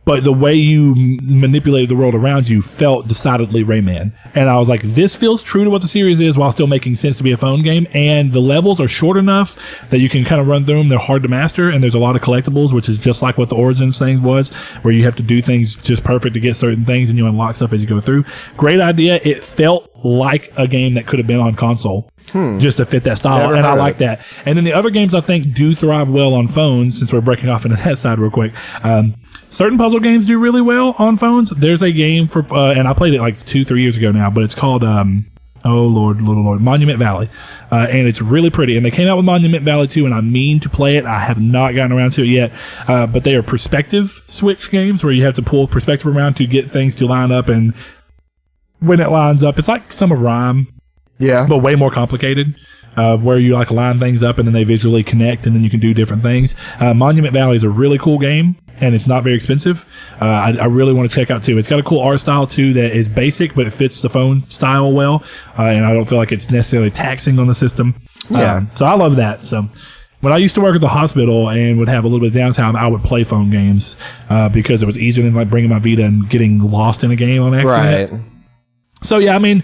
but the way you manipulated the world around you felt decidedly Rayman. And I was like, this feels true to what the series is while still making sense to be a phone game. And the levels are short enough that you can kind of run through them. They're hard to master. And there's a lot of collectibles, which is just like what the Origins thing was, where you have to do things just perfect to get certain things and you unlock stuff as you go through. Great idea. It felt like a game that could have been on console. Just to fit that style, and I like that. And then the other games I think do thrive well on phones, since we're breaking off into that side real quick. Certain puzzle games do really well on phones. There's a game for, and I played it like 2-3 years ago now, but it's called Oh, Lord, Monument Valley. And it's really pretty. And they came out with Monument Valley 2, and I mean to play it. I have not gotten around to it yet. But they are perspective switch games where you have to pull perspective around to get things to line up. And when it lines up, it's like some of Rhyme. Yeah. But way more complicated. Where you like line things up and then they visually connect and then you can do different things. Monument Valley is a really cool game. And it's not very expensive. I really want to check out too. It's got a cool art style too that is basic, but it fits the phone style well. And I don't feel like it's necessarily taxing on the system. Yeah. So I love that. So when I used to work at the hospital and would have a little bit of downtime, I would play phone games because it was easier than like bringing my Vita and getting lost in a game on accident. Right. So yeah, I mean,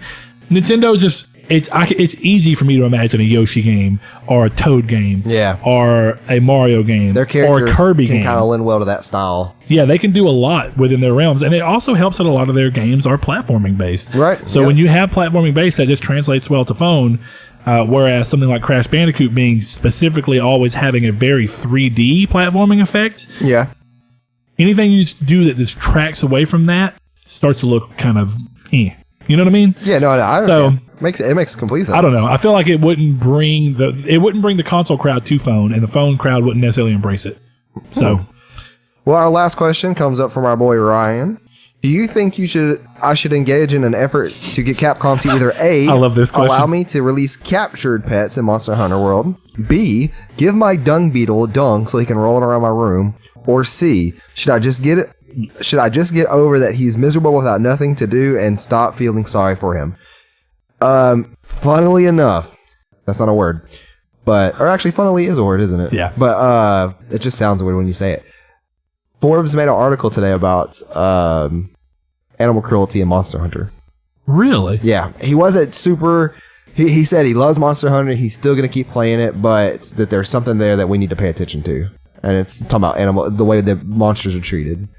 Nintendo just. It's easy for me to imagine a Yoshi game or a Toad game, or a Mario game, their or a Kirby game. Kind of lend well to that style. Yeah, they can do a lot within their realms, and it also helps that a lot of their games are platforming based. Right. So when you have platforming based, that just translates well to phone. Whereas something like Crash Bandicoot being specifically always having a very 3D platforming effect. Yeah. Anything you do that just tracks away from that starts to look kind of You know what I mean? Yeah, no, I understand. It makes complete sense. I don't know. I feel like it wouldn't bring the console crowd to phone, and the phone crowd wouldn't necessarily embrace it. So, well, our last question comes up from our boy Ryan. Do you think I should engage in an effort to get Capcom to either A, I love this question, allow me to release captured pets in Monster Hunter World, B, give my dung beetle dung so he can roll it around my room, or C, should I just get over that he's miserable without nothing to do and stop feeling sorry for him? Funnily enough, that's not a word, or actually funnily is a word, isn't it? Yeah. But, it just sounds weird when you say it. Forbes made an article today about, animal cruelty in Monster Hunter. Really? Yeah. He wasn't super, he said he loves Monster Hunter, he's still gonna keep playing it, but that there's something there that we need to pay attention to. And it's talking about the way that monsters are treated.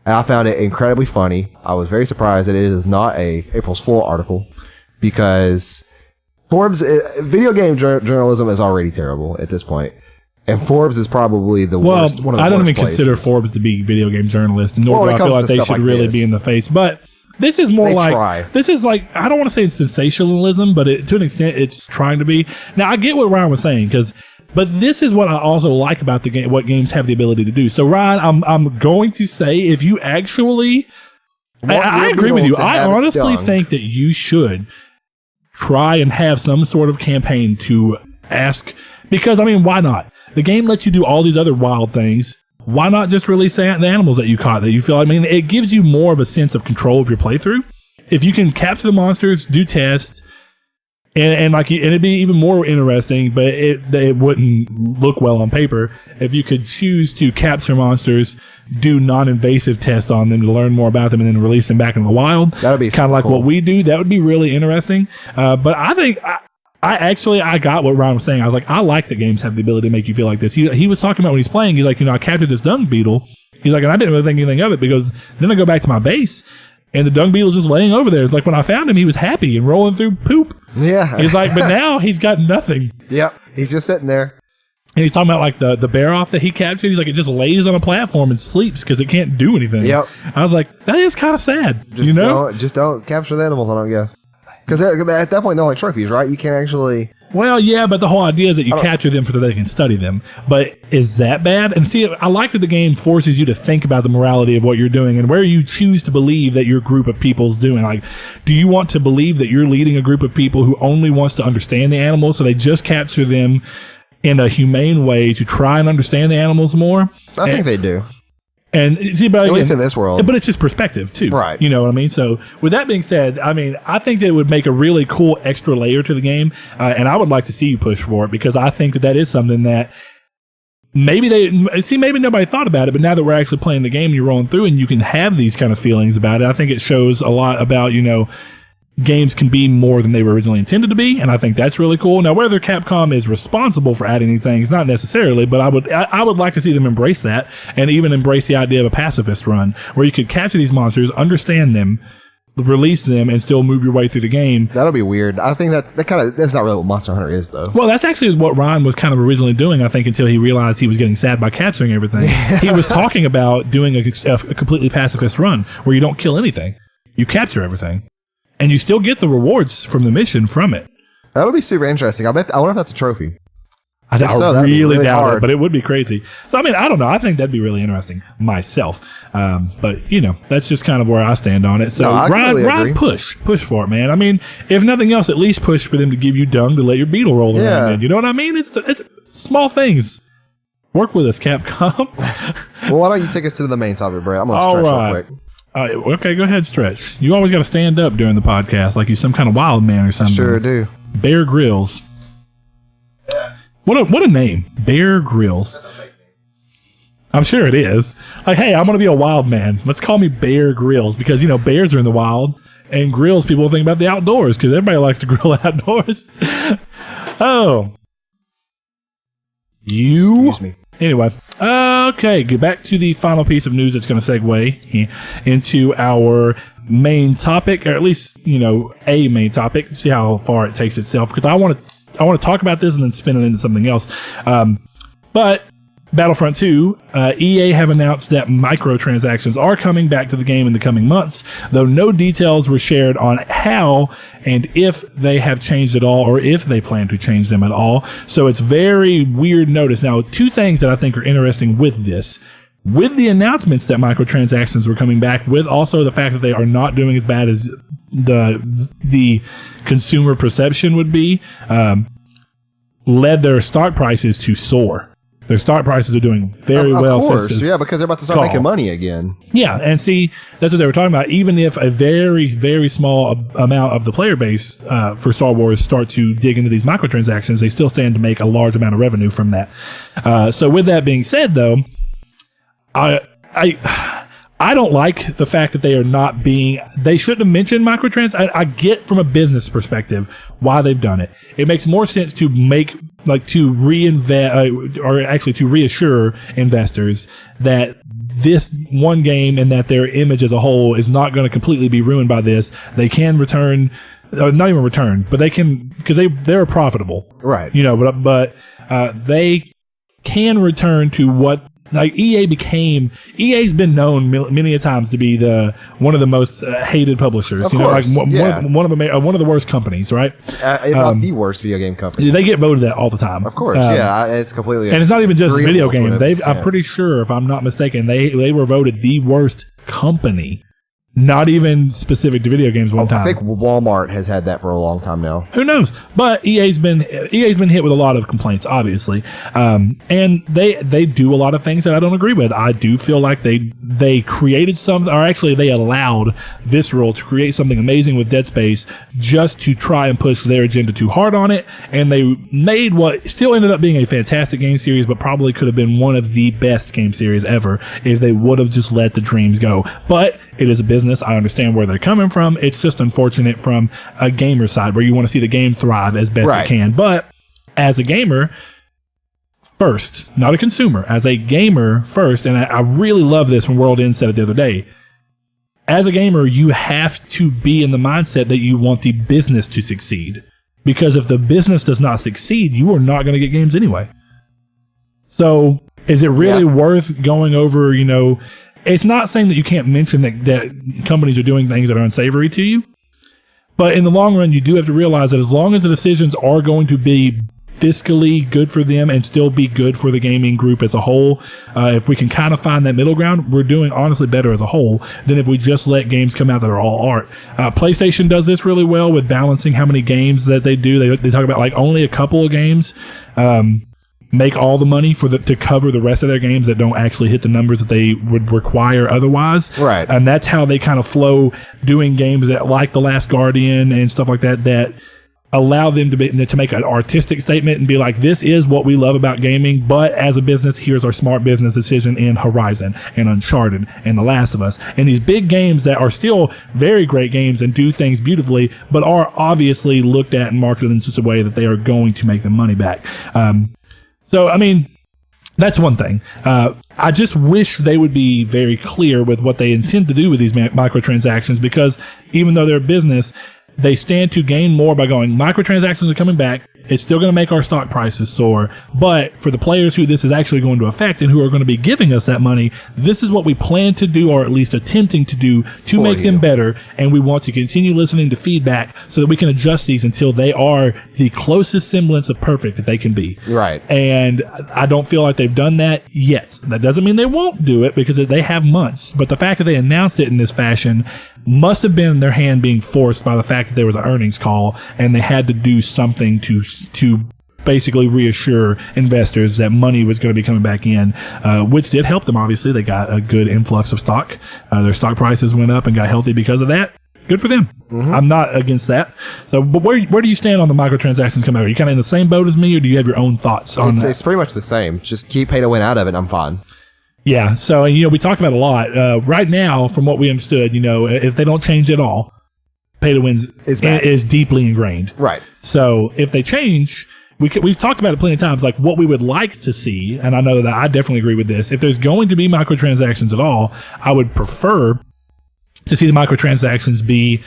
And I found it incredibly funny. I was very surprised that it is not a April's Fool article, because Forbes, video game journalism is already terrible at this point. And Forbes is probably the worst. One of the I don't even places. consider Forbes to be video game journalists, nor do I feel like they should really be in the face. But this is more this is like, I don't want to say it's sensationalism, but to an extent it's trying to be. Now I get what Ryan was saying, but this is what I also like about the game, what games have the ability to do. So Ryan, I'm going to say, if you actually, I agree with you. I honestly think that you should try and have some sort of campaign to ask, because I mean, why not? The game lets you do all these other wild things. Why not just release the animals that you caught that you feel? I mean, it gives you more of a sense of control of your playthrough. If you can capture the monsters, do tests, and it'd be even more interesting, but it wouldn't look well on paper if you could choose to capture monsters, do non-invasive tests on them to learn more about them, and then release them back in the wild. That would be kind of like what we do. That would be really interesting. But I think I got what Ron was saying. I was like, I like that games have the ability to make you feel like this. He was talking about when he's playing, he's like, I captured this dung beetle. He's like, and I didn't really think anything of it, because then I go back to my base and the dung beetle's just laying over there. It's like, when I found him, he was happy and rolling through poop. Yeah. He's like, but now he's got nothing. Yep. He's just sitting there. And he's talking about like the bear off that he captured. He's like, it just lays on a platform and sleeps because it can't do anything. Yep. I was like, that is kind of sad. Just don't capture the animals, I don't guess. Because at that point, they're like trophies, right? You can't actually... Well, yeah, but the whole idea is that you capture them so that they can study them. But is that bad? And see, I like that the game forces you to think about the morality of what you're doing and where you choose to believe that your group of people's doing. Like, do you want to believe that you're leading a group of people who only wants to understand the animals, so they just capture them in a humane way to try and understand the animals more? I think they do. And see, but at least in this world. But it's just perspective too. Right. You know what I mean? So with that being said, I mean, I think that it would make a really cool extra layer to the game. And I would like to see you push for it, because I think that is something that maybe nobody thought about it, but now that we're actually playing the game, you're rolling through and you can have these kind of feelings about it. I think it shows a lot about, games can be more than they were originally intended to be, and I think that's really cool. Now, whether Capcom is responsible for adding any things, not necessarily, but I would like to see them embrace that, and even embrace the idea of a pacifist run, where you could capture these monsters, understand them, release them, and still move your way through the game. That'll be weird. I think that's not really what Monster Hunter is, though. Well, that's actually what Ryan was kind of originally doing, I think, until he realized he was getting sad by capturing everything. He was talking about doing a completely pacifist run, where you don't kill anything. You capture everything. and you still get the rewards from the mission from it. That'll be super interesting. I wonder if that's a trophy. I really doubt it, but it would be crazy. So, I mean, I don't know. I think that'd be really interesting myself. But, you know, that's just kind of where I stand on it. So, No, Ryan, push for it, man. I mean, if nothing else, at least push for them to give you dung to let your beetle roll around in. You know what I mean? It's small things. Work with us, Capcom. Well, why don't you take us to the main topic, Brett? I'm going to stretch real quick. Okay, go ahead, stretch. You always got to stand up during the podcast like you're some kind of wild man or something. I sure do. Bear Grylls. What a name. Bear Grylls. I'm sure it is. Like, hey, I'm going to be a wild man. Let's call me Bear Grylls because, you know, bears are in the wild and grills, people think about the outdoors because everybody likes to grill outdoors. Oh. Excuse me. Anyway, okay, get back to the final piece of news that's going to segue into our main topic, or at least, you know, a main topic. See how far it takes itself, because I want to talk about this and then spin it into something else. But Battlefront 2, EA have announced that microtransactions are coming back to the game in the coming months, though no details were shared on how and if they have changed at all, or if they plan to change them at all. So it's very weird notice. Now, two things that I think are interesting with this. With the announcements that microtransactions were coming back, with also the fact that they are not doing as bad as the consumer perception would be, led their stock prices to soar. Their stock prices are doing very well. Of course, yeah, because they're about to start making money again. Yeah, and see, that's what they were talking about. Even if a very, very small amount of the player base for Star Wars start to dig into these microtransactions, they still stand to make a large amount of revenue from that. So with that being said, though, I don't like the fact that they are not being. They shouldn't have mentioned microtrans. I get from a business perspective why they've done it. It makes more sense to to reinvest, or actually to reassure investors that this one game and that their image as a whole is not going to completely be ruined by this. They can return, not even return, but they can, because they're profitable, right? You know, but they can return to what. Like EA's been known many a times to be one of the most hated publishers. Of course, one of the worst companies, right? If not the worst video game company. They get voted at all the time. Of course, it's completely. And it's not even just video game. I'm pretty sure, if I'm not mistaken, they were voted the worst company. Not even specific to video games one time. I think Walmart has had that for a long time now. Who knows? But EA's been hit with a lot of complaints, obviously. And they do a lot of things that I don't agree with. I do feel like they created something, or actually they allowed Visceral to create something amazing with Dead Space just to try and push their agenda too hard on it. And they made what still ended up being a fantastic game series, but probably could have been one of the best game series ever if they would have just let the dreams go. But it is a business. I understand where they're coming from. It's just unfortunate from a gamer side where you want to see the game thrive as best it can. But as a gamer first, not a consumer, as a gamer first, and I really love this when World End said it the other day. As a gamer, you have to be in the mindset that you want the business to succeed. Because if the business does not succeed, you are not going to get games anyway. So is it really worth going over, you know, it's not saying that you can't mention that companies are doing things that are unsavory to you. But in the long run, you do have to realize that as long as the decisions are going to be fiscally good for them and still be good for the gaming group as a whole, if we can kind of find that middle ground, we're doing honestly better as a whole than if we just let games come out that are all art. PlayStation does this really well with balancing how many games that they do. They talk about like only a couple of games make all the money to cover the rest of their games that don't actually hit the numbers that they would require otherwise. Right. And that's how they kind of flow doing games that like The Last Guardian and stuff like that allow them to make an artistic statement and be like, this is what we love about gaming, but as a business, here's our smart business decision in Horizon and Uncharted and The Last of Us. And these big games that are still very great games and do things beautifully, but are obviously looked at and marketed in such a way that they are going to make the money back. So, I mean, that's one thing. I just wish they would be very clear with what they intend to do with these microtransactions, because even though they're a business, they stand to gain more by going, microtransactions are coming back. It's still going to make our stock prices soar. But for the players who this is actually going to affect and who are going to be giving us that money, this is what we plan to do, or at least attempting to do, to make them better. And we want to continue listening to feedback so that we can adjust these until they are the closest semblance of perfect that they can be. Right. And I don't feel like they've done that yet. That doesn't mean they won't do it, because they have months. But the fact that they announced it in this fashion must have been their hand being forced by the fact that there was an earnings call and they had to do something to basically reassure investors that money was going to be coming back in, which did help them. Obviously, they got a good influx of stock. Their stock prices went up and got healthy because of that. Good for them. Mm-hmm. I'm not against that. So, but where do you stand on the microtransactions coming out? Are you kind of in the same boat as me, or do you have your own thoughts on that? It's pretty much the same. Just keep pay to win out of it, and I'm fine. Yeah. So, we talked about it a lot. Right now, from what we understood, if they don't change at all, pay to win is deeply ingrained. Right. So, if they change, we've talked about it plenty of times, like what we would like to see, and I know that I definitely agree with this. If there's going to be microtransactions at all, I would prefer to see the microtransactions be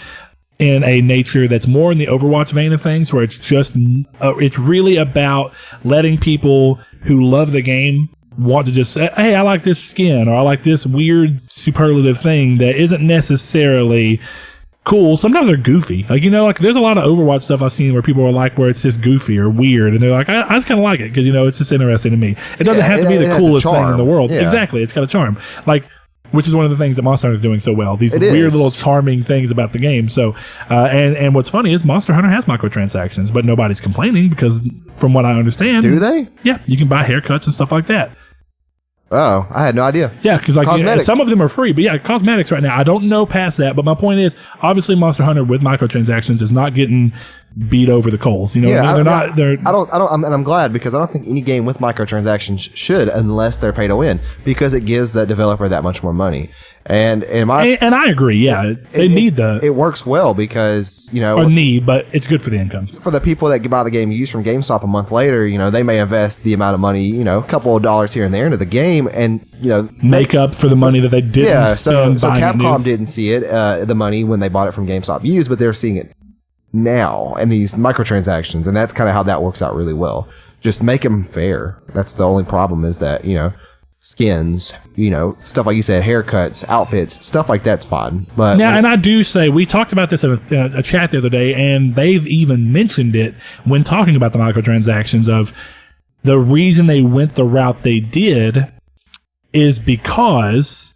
in a nature that's more in the Overwatch vein of things, where it's just, it's really about letting people who love the game want to just say, hey, I like this skin, or I like this weird superlative thing that isn't necessarily cool. Sometimes they're goofy. There's a lot of Overwatch stuff I've seen where people are like, where it's just goofy or weird, and they're like, I just kind of like it because, it's just interesting to me. It doesn't have to be the coolest thing in the world. Yeah. Exactly. It's got a charm. Which is one of the things that Monster Hunter is doing so well. These weird little charming things about the game. So, and what's funny is Monster Hunter has microtransactions, but nobody's complaining because, from what I understand, do they? Yeah, you can buy haircuts and stuff like that. Oh, I had no idea. Yeah, because some of them are free, but yeah, cosmetics right now. I don't know past that, but my point is, obviously, Monster Hunter with microtransactions is not getting beat over the coals. They're not. I'm glad, because I don't think any game with microtransactions should, unless they're pay to win, because it gives that developer that much more money. And I agree. Yeah, they need it works well because but it's good for the income for the people that buy the game used from GameStop a month later. They may invest the amount of money, a couple of dollars here and there into the game, and make up for the money that they didn't. Yeah, so Capcom didn't see it, the money, when they bought it from GameStop used, but they're seeing it now in these microtransactions, and that's kind of how that works out really well. Just make them fair. That's the only problem, is that skins, stuff like you said, haircuts, outfits, stuff like that's fine. But now, and I do say, we talked about this in a chat the other day, and they've even mentioned it when talking about the microtransactions, of the reason they went the route they did is because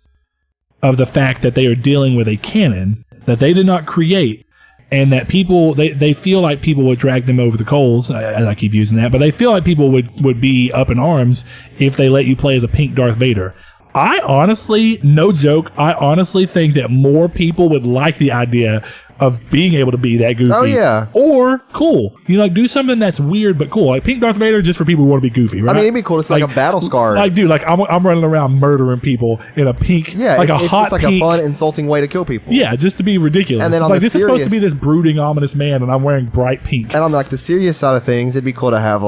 of the fact that they are dealing with a canon that they did not create. And that people, they feel like people would drag them over the coals, and I keep using that, but they feel like people would be up in arms if they let you play as a pink Darth Vader. I honestly, no joke, think that more people would like the idea of being able to be that goofy. Oh, yeah. Or cool. Do something that's weird but cool. Like pink Darth Vader, just for people who want to be goofy, right? I mean, it'd be cool to see like a battle scar. I'm running around murdering people in a pink, hot it's pink. A fun, insulting way to kill people. Yeah, just to be ridiculous. And then this is supposed to be this brooding, ominous man, and I'm wearing bright pink. And on the serious side of things, it'd be cool to have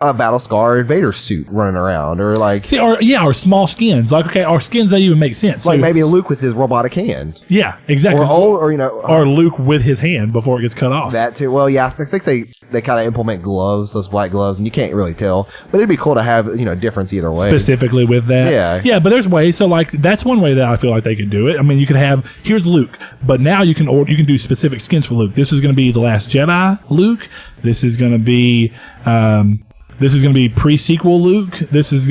a battle scar Vader suit running around, or or small skins. Our skins, they even make sense. Like maybe Luke with his robotic hand. Yeah, exactly. Or Luke with his hand before it gets cut off. That too. Well, yeah, I think they kind of implement gloves, those black gloves, and you can't really tell. But it'd be cool to have difference either way. Specifically with that. Yeah, but there's ways. So that's one way that I feel like they could do it. I mean, you could have, here's Luke, but now you can do specific skins for Luke. This is going to be the Last Jedi Luke. This is going to be pre-sequel Luke. This is,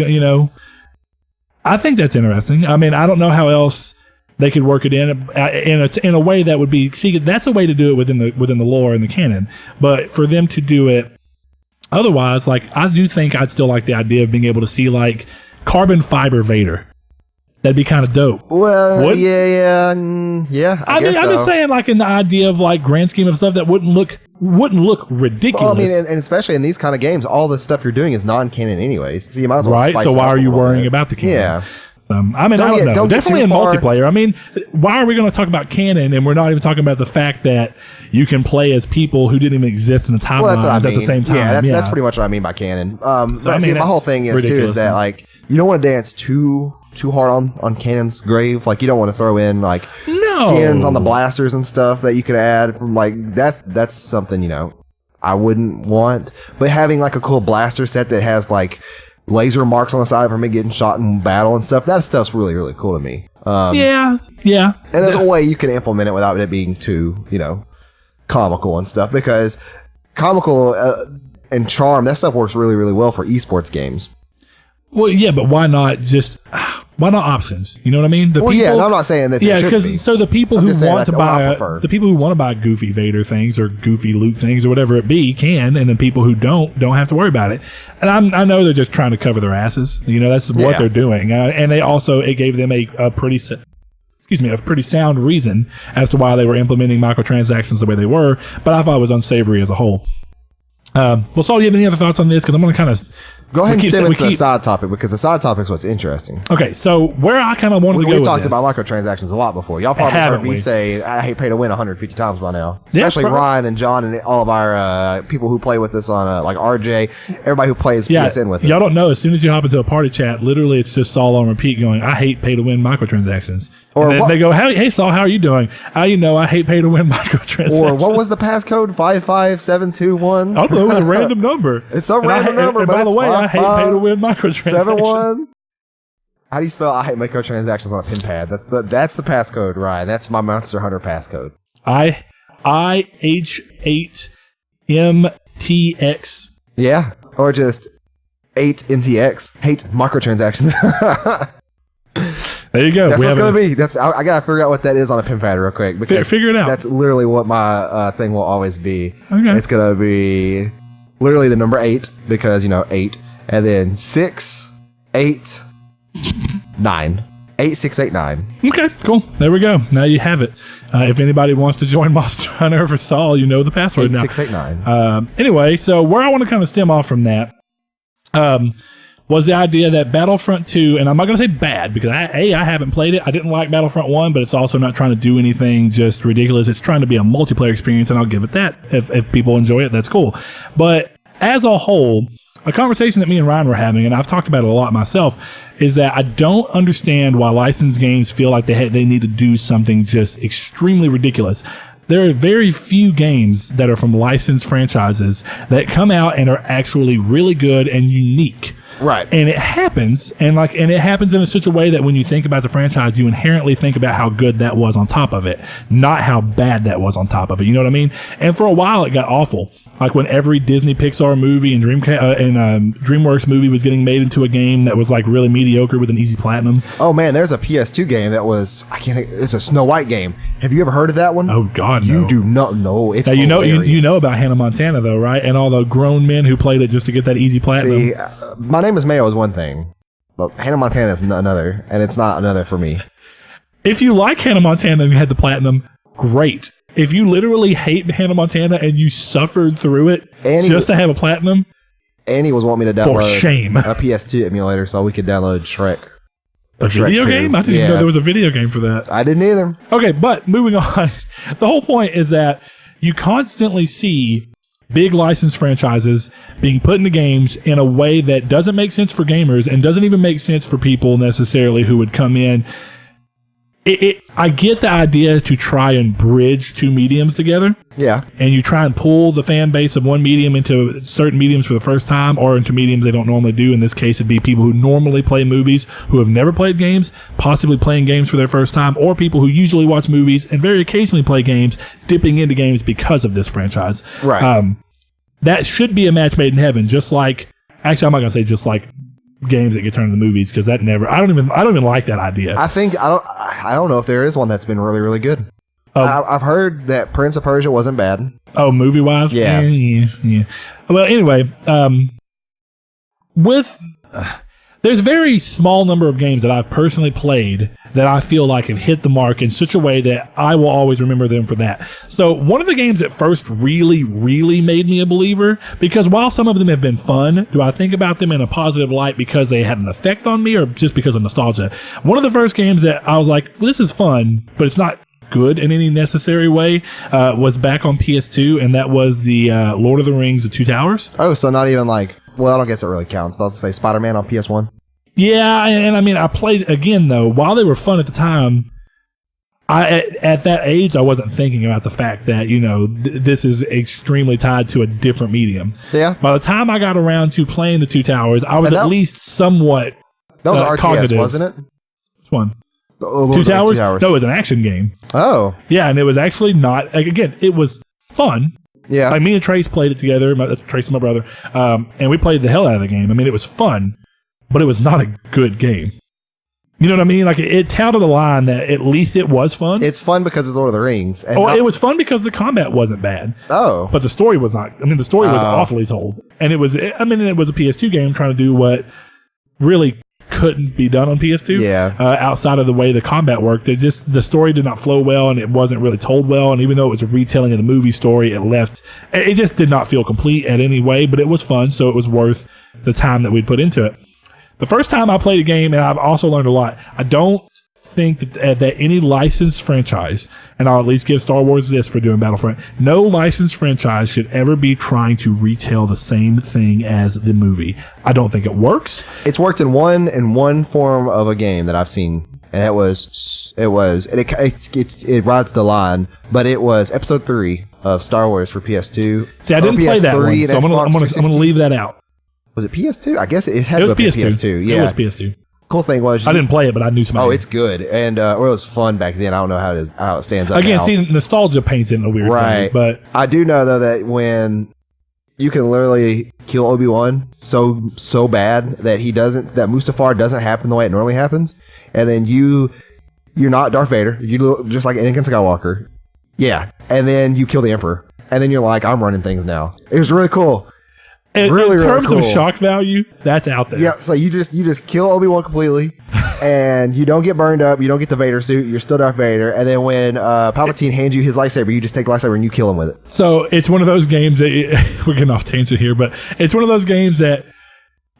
I think that's interesting. I mean, I don't know how else they could work it in a way that would be, that's a way to do it within the lore and the canon. But for them to do it otherwise, I do think I'd still like the idea of being able to see carbon fiber Vader. That'd be kind of dope. Well, yeah. I mean, I'm just saying, in the idea of grand scheme of stuff that wouldn't look ridiculous. Well, I mean, and especially in these kind of games, all the stuff you're doing is non-canon anyways, so you might as well spice so it why up are you worrying bit. About the canon? Yeah. I don't know. Definitely in multiplayer. I mean, why are we going to talk about canon and we're not even talking about the fact that you can play as people who didn't even exist in the timelines at the same time? Yeah, that's pretty much what I mean by canon. My whole thing is too is that you don't want to dance too hard on Canon's grave. You don't want to throw in skins on the blasters and stuff that you could add from that's something I wouldn't want. But having like a cool blaster set that has like laser marks on the side for me getting shot in battle and stuff, that stuff's really, really cool to me. Yeah. And there's a way you can implement it without it being too, comical and stuff, because comical and charm, that stuff works really, really well for esports games. Well, yeah, but why not options? You know what I mean? I'm not saying that. Yeah, because so the people who want to buy goofy Vader things or goofy Luke things or whatever it be can, and then people who don't have to worry about it. And I know they're just trying to cover their asses. That's what they're doing. And it gave them a pretty sound reason as to why they were implementing microtransactions the way they were. But I thought it was unsavory as a whole. Well, Saul, do you have any other thoughts on this? Because I'm going to kind of go ahead and stem into the side topic, because the side topic is what's interesting. Okay, so where I kind of wanted to go with this. We talked about microtransactions a lot before. Y'all probably heard me say I hate pay to win 150 times by now. Especially Ryan and John and all of our people who play with us on like RJ, everybody who plays PSN with us. Y'all don't know, as soon as you hop into a party chat, literally it's just Saul on repeat going, I hate pay to win microtransactions. Or and then they go, hey Saul, how are you doing? I hate pay to win microtransactions. Or what was the passcode? 55721? I don't know, it was a random number. It's a random number, but by the way, I hate pay to win microtransactions. 71. How do you spell I hate microtransactions on a pin pad? That's the passcode, Ryan. That's my Monster Hunter passcode. IH8MTX. Yeah, or just 8MTX. Hate microtransactions. There you go. That's what it's gonna be. I gotta figure out what that is on a pin pad real quick. Figure it out. That's literally what my thing will always be. Okay. It's gonna be literally the number 8 because 8, and then 6, 8, 9. 8689. Okay, cool. There we go. Now you have it. If anybody wants to join Monster Hunter for Saul, you know the password 8689. now. Anyway, so where I want to kind of stem off from that was the idea that Battlefront 2, and I'm not going to say bad because I haven't played it. I didn't like Battlefront 1, but it's also not trying to do anything just ridiculous. It's trying to be a multiplayer experience, and I'll give it that. If people enjoy it, that's cool. But as a whole, a conversation that me and Ryan were having, and I've talked about it a lot myself, is that I don't understand why licensed games feel like they need to do something just extremely ridiculous. There are very few games that are from licensed franchises that come out and are actually really good and unique. Right. And it happens, and it happens in such a way that when you think about the franchise, you inherently think about how good that was on top of it, not how bad that was on top of it. You know what I mean? And for a while, it got awful. Like when every Disney Pixar movie and DreamWorks movie was getting made into a game that was like really mediocre with an easy platinum. Oh man, there's a PS2 game that was, I can't think, it's a Snow White game. Have you ever heard of that one? Oh God, no. You do not know. It's you know about Hannah Montana though, right? And all the grown men who played it just to get that easy platinum. See, My Name is Mayo is one thing, but Hannah Montana is another, and it's not another for me. If you like Hannah Montana and you had the platinum, great. If you literally hate Hannah Montana and you suffered through it just to have a platinum, Annie was wanting me to download for shame. a PS2 emulator so we could download Shrek. A video game? I didn't even know there was a video game for that. I didn't either. Okay, but moving on. The whole point is that you constantly see big licensed franchises being put into games in a way that doesn't make sense for gamers and doesn't even make sense for people necessarily who would come in. I get the idea to try and bridge two mediums together. Yeah. And you try and pull the fan base of one medium into certain mediums for the first time, or into mediums they don't normally do. In this case, it'd be people who normally play movies, who have never played games, possibly playing games for their first time, or people who usually watch movies and very occasionally play games, dipping into games because of this franchise. Right. That should be a match made in heaven, just like, actually, I'm not going to say just like games that get turned into movies, because that never, I don't even like that idea. I don't know if there is one that's been really, really good. I've heard that Prince of Persia wasn't bad. Oh, movie wise? Yeah. Yeah. Well, anyway, there's a very small number of games that I've personally played that I feel like have hit the mark in such a way that I will always remember them for that. So one of the games that first really, really made me a believer, because while some of them have been fun, do I think about them in a positive light because they had an effect on me or just because of nostalgia? One of the first games that I was like, well, this is fun, but it's not good in any necessary way, was back on PS2, and that was the Lord of the Rings, The Two Towers. Oh, so not even like, well, I don't guess it really counts. But I was to say Spider-Man on PS1. Yeah, and I mean, I played again though. While they were fun at the time, At that age, I wasn't thinking about the fact that, this is extremely tied to a different medium. Yeah. By the time I got around to playing the Two Towers, I was at least somewhat that was RTS, cognitive. Wasn't it? Which one? Two Towers? Towers. No, it was an action game. Oh. Yeah, and it was actually not, again, it was fun. Yeah. Like me and Trace played it together, Trace and my brother, and we played the hell out of the game. I mean, it was fun, but it was not a good game. You know what I mean? Like, it touted a line that at least it was fun. It's fun because it's Lord of the Rings. And it was fun because the combat wasn't bad. Oh. But the story was not. I mean, the story was awfully told. And it was a PS2 game trying to do what really couldn't be done on PS2. Yeah. Outside of the way the combat worked. The story did not flow well, and it wasn't really told well. And even though it was a retelling of the movie story, it just did not feel complete in any way, but it was fun, so it was worth the time that we'd put into it. The first time I played a game, and I've also learned a lot, I don't think that any licensed franchise, and I'll at least give Star Wars this for doing Battlefront, no licensed franchise should ever be trying to retell the same thing as the movie. I don't think it works. It's worked in one form of a game that I've seen, and it rides the line, but it was Episode 3 of Star Wars for PS2. See, I didn't play that one, so I'm gonna leave that out. Was it PS2? I guess it had to be be PS2. Yeah, it was PS2. Cool thing was I didn't play it, but I knew somebody. Oh, it's good, and or it was fun back then. I don't know how it stands up again. now. See, nostalgia paints it in a weird way, but I do know though that when you can literally kill Obi-Wan so bad that that Mustafar doesn't happen the way it normally happens, and then you're not Darth Vader. You look just like Anakin Skywalker. Yeah, and then you kill the Emperor, and then you're like, I'm running things now. It was really cool. In terms of shock value, that's out there. Yeah, so you just kill Obi-Wan completely, and you don't get burned up. You don't get the Vader suit. You're still Darth Vader. And then when Palpatine hands you his lightsaber, you just take the lightsaber and you kill him with it. So it's one of those games that we're getting off tangent here, but it's one of those games that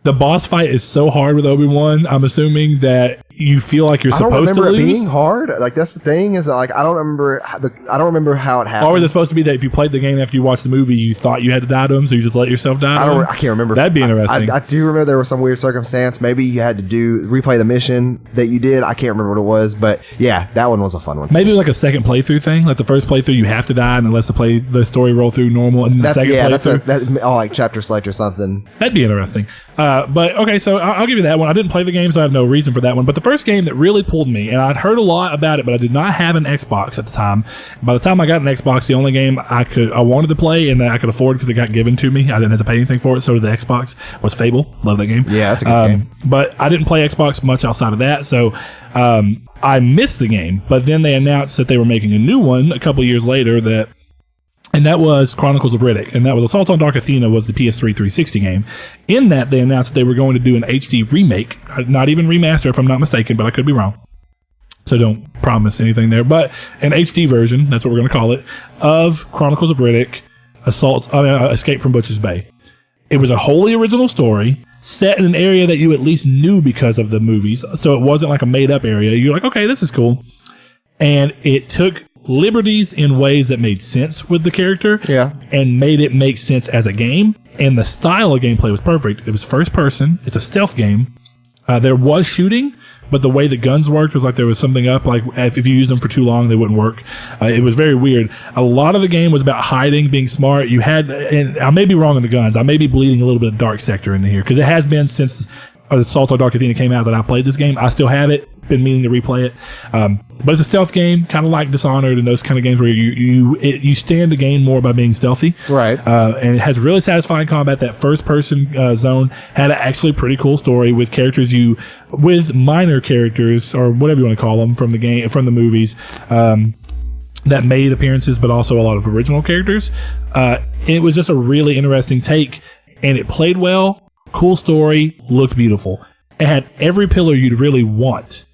the boss fight is so hard with Obi-Wan. I'm assuming that you feel like you're supposed to lose. I don't remember it being hard. Like, that's the thing, is that, like, I don't remember how it happened. Or was it supposed to be that if you played the game after you watched the movie, you thought you had to die to him, so you just let yourself die to him? I can't remember. That'd be interesting. I do remember there was some weird circumstance. Maybe you had to replay the mission that you did. I can't remember what it was, but yeah, that one was a fun one. Maybe it was like a second playthrough thing. Like the first playthrough, you have to die, and unless the story roll through normal, and the second playthrough, that's like chapter select or something. That'd be interesting. But okay, so I'll give you that one. I didn't play the game, so I have no reason for that one. But the first game that really pulled me, and I'd heard a lot about it, but I did not have an Xbox at the time. By the time I got an Xbox, the only game I wanted to play and that I could afford because it got given to me, I didn't have to pay anything for it, so did the Xbox, was Fable. Love that game. Yeah, that's a good game. But I didn't play Xbox much outside of that, so I missed the game. But then they announced that they were making a new one a couple years later and that was Chronicles of Riddick. And that was Assault on Dark Athena was the PS3 360 game. In that, they announced that they were going to do an HD remake, not even remaster if I'm not mistaken, but I could be wrong. So don't promise anything there. But an HD version, that's what we're going to call it, of Chronicles of Riddick, Escape from Butcher's Bay. It was a wholly original story, set in an area that you at least knew because of the movies. So it wasn't like a made-up area. You're like, okay, this is cool. And it took liberties in ways that made sense with the character, and made it make sense as a game. And the style of gameplay was perfect. It was first person. It's a stealth game. There was shooting, but the way the guns worked was like there was something up. Like if you used them for too long, they wouldn't work. It was very weird. A lot of the game was about hiding, being smart. You had, and I may be wrong on the guns. I may be bleeding a little bit of dark sector into here because it has been since Assault on Dark Athena came out that I played this game. I still have it. Been meaning to replay it, but it's a stealth game, kind of like Dishonored and those kind of games where you stand to gain more by being stealthy, right? And it has really satisfying combat. That first person zone had an actually pretty cool story with characters with minor characters or whatever you want to call them from the game, from the movies, that made appearances, but also a lot of original characters. It was just a really interesting take, and it played well. Cool story, looked beautiful. It had every pillar you'd really want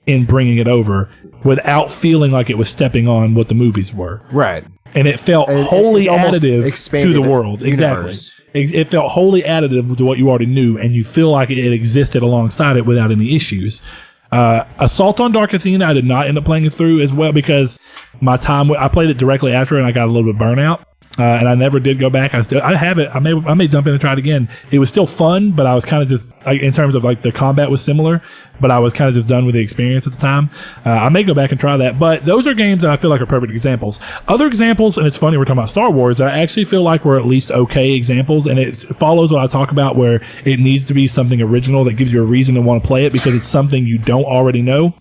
in bringing it over without feeling like it was stepping on what the movies were. Right. And it felt wholly additive to the world. Universe. Exactly. It felt wholly additive to what you already knew, and you feel like it existed alongside it without any issues. Assault on Dark Athena, I did not end up playing it through as well because I played it directly after and I got a little bit burnout. and I never did go back. I have it. I may jump in and try it again. It was still fun, but I was kind of just in terms of like the combat was similar, but I was kind of just done with the experience at the time. I may go back and try that, but those are games that I feel like are perfect examples. Other examples, and it's funny we're talking about Star Wars, I actually feel like we're at least okay examples, and it follows what I talk about where it needs to be something original that gives you a reason to want to play it because it's something you don't already know.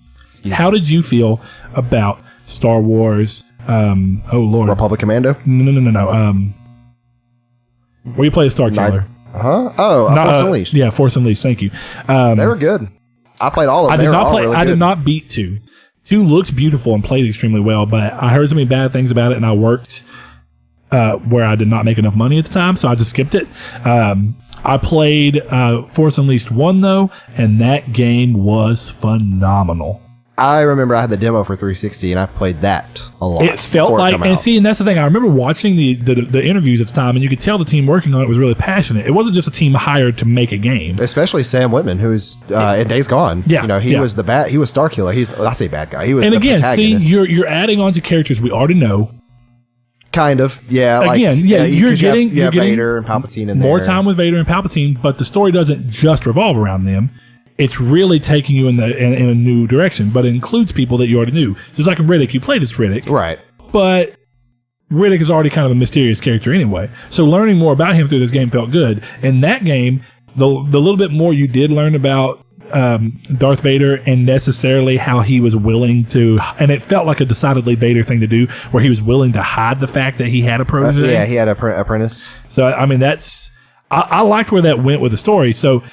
How did you feel about Star Wars? Oh Lord, Republic Commando? No. Where you play a Star Killer? Force Unleashed. Yeah, Force Unleashed. Thank you. They were good. I played all of them. I did not beat 2. 2 looks beautiful and played extremely well, but I heard so many bad things about it, and I worked where I did not make enough money at the time, so I just skipped it. I played Force Unleashed 1 though, and that game was phenomenal. I remember I had the demo for 360 and I played that a lot. It felt like, and that's the thing. I remember watching the interviews at the time, and you could tell the team working on it was really passionate. It wasn't just a team hired to make a game. Especially Sam Whitman, who's in Days Gone. Yeah, he was he was Star Killer. I say bad guy. He was. And again, protagonist. See, you're adding on to characters we already know. Kind of, yeah. You're getting Vader and Palpatine in more time with Vader and Palpatine, but the story doesn't just revolve around them. It's really taking you in a new direction, but it includes people that you already knew. Just like in Riddick, you played as Riddick. Right. But Riddick is already kind of a mysterious character anyway. So learning more about him through this game felt good. In that game, the little bit more you did learn about Darth Vader and necessarily how he was willing to, and it felt like a decidedly Vader thing to do, where he was willing to hide the fact that he had a protege. He had an apprentice. So, I mean, I liked where that went with the story. So,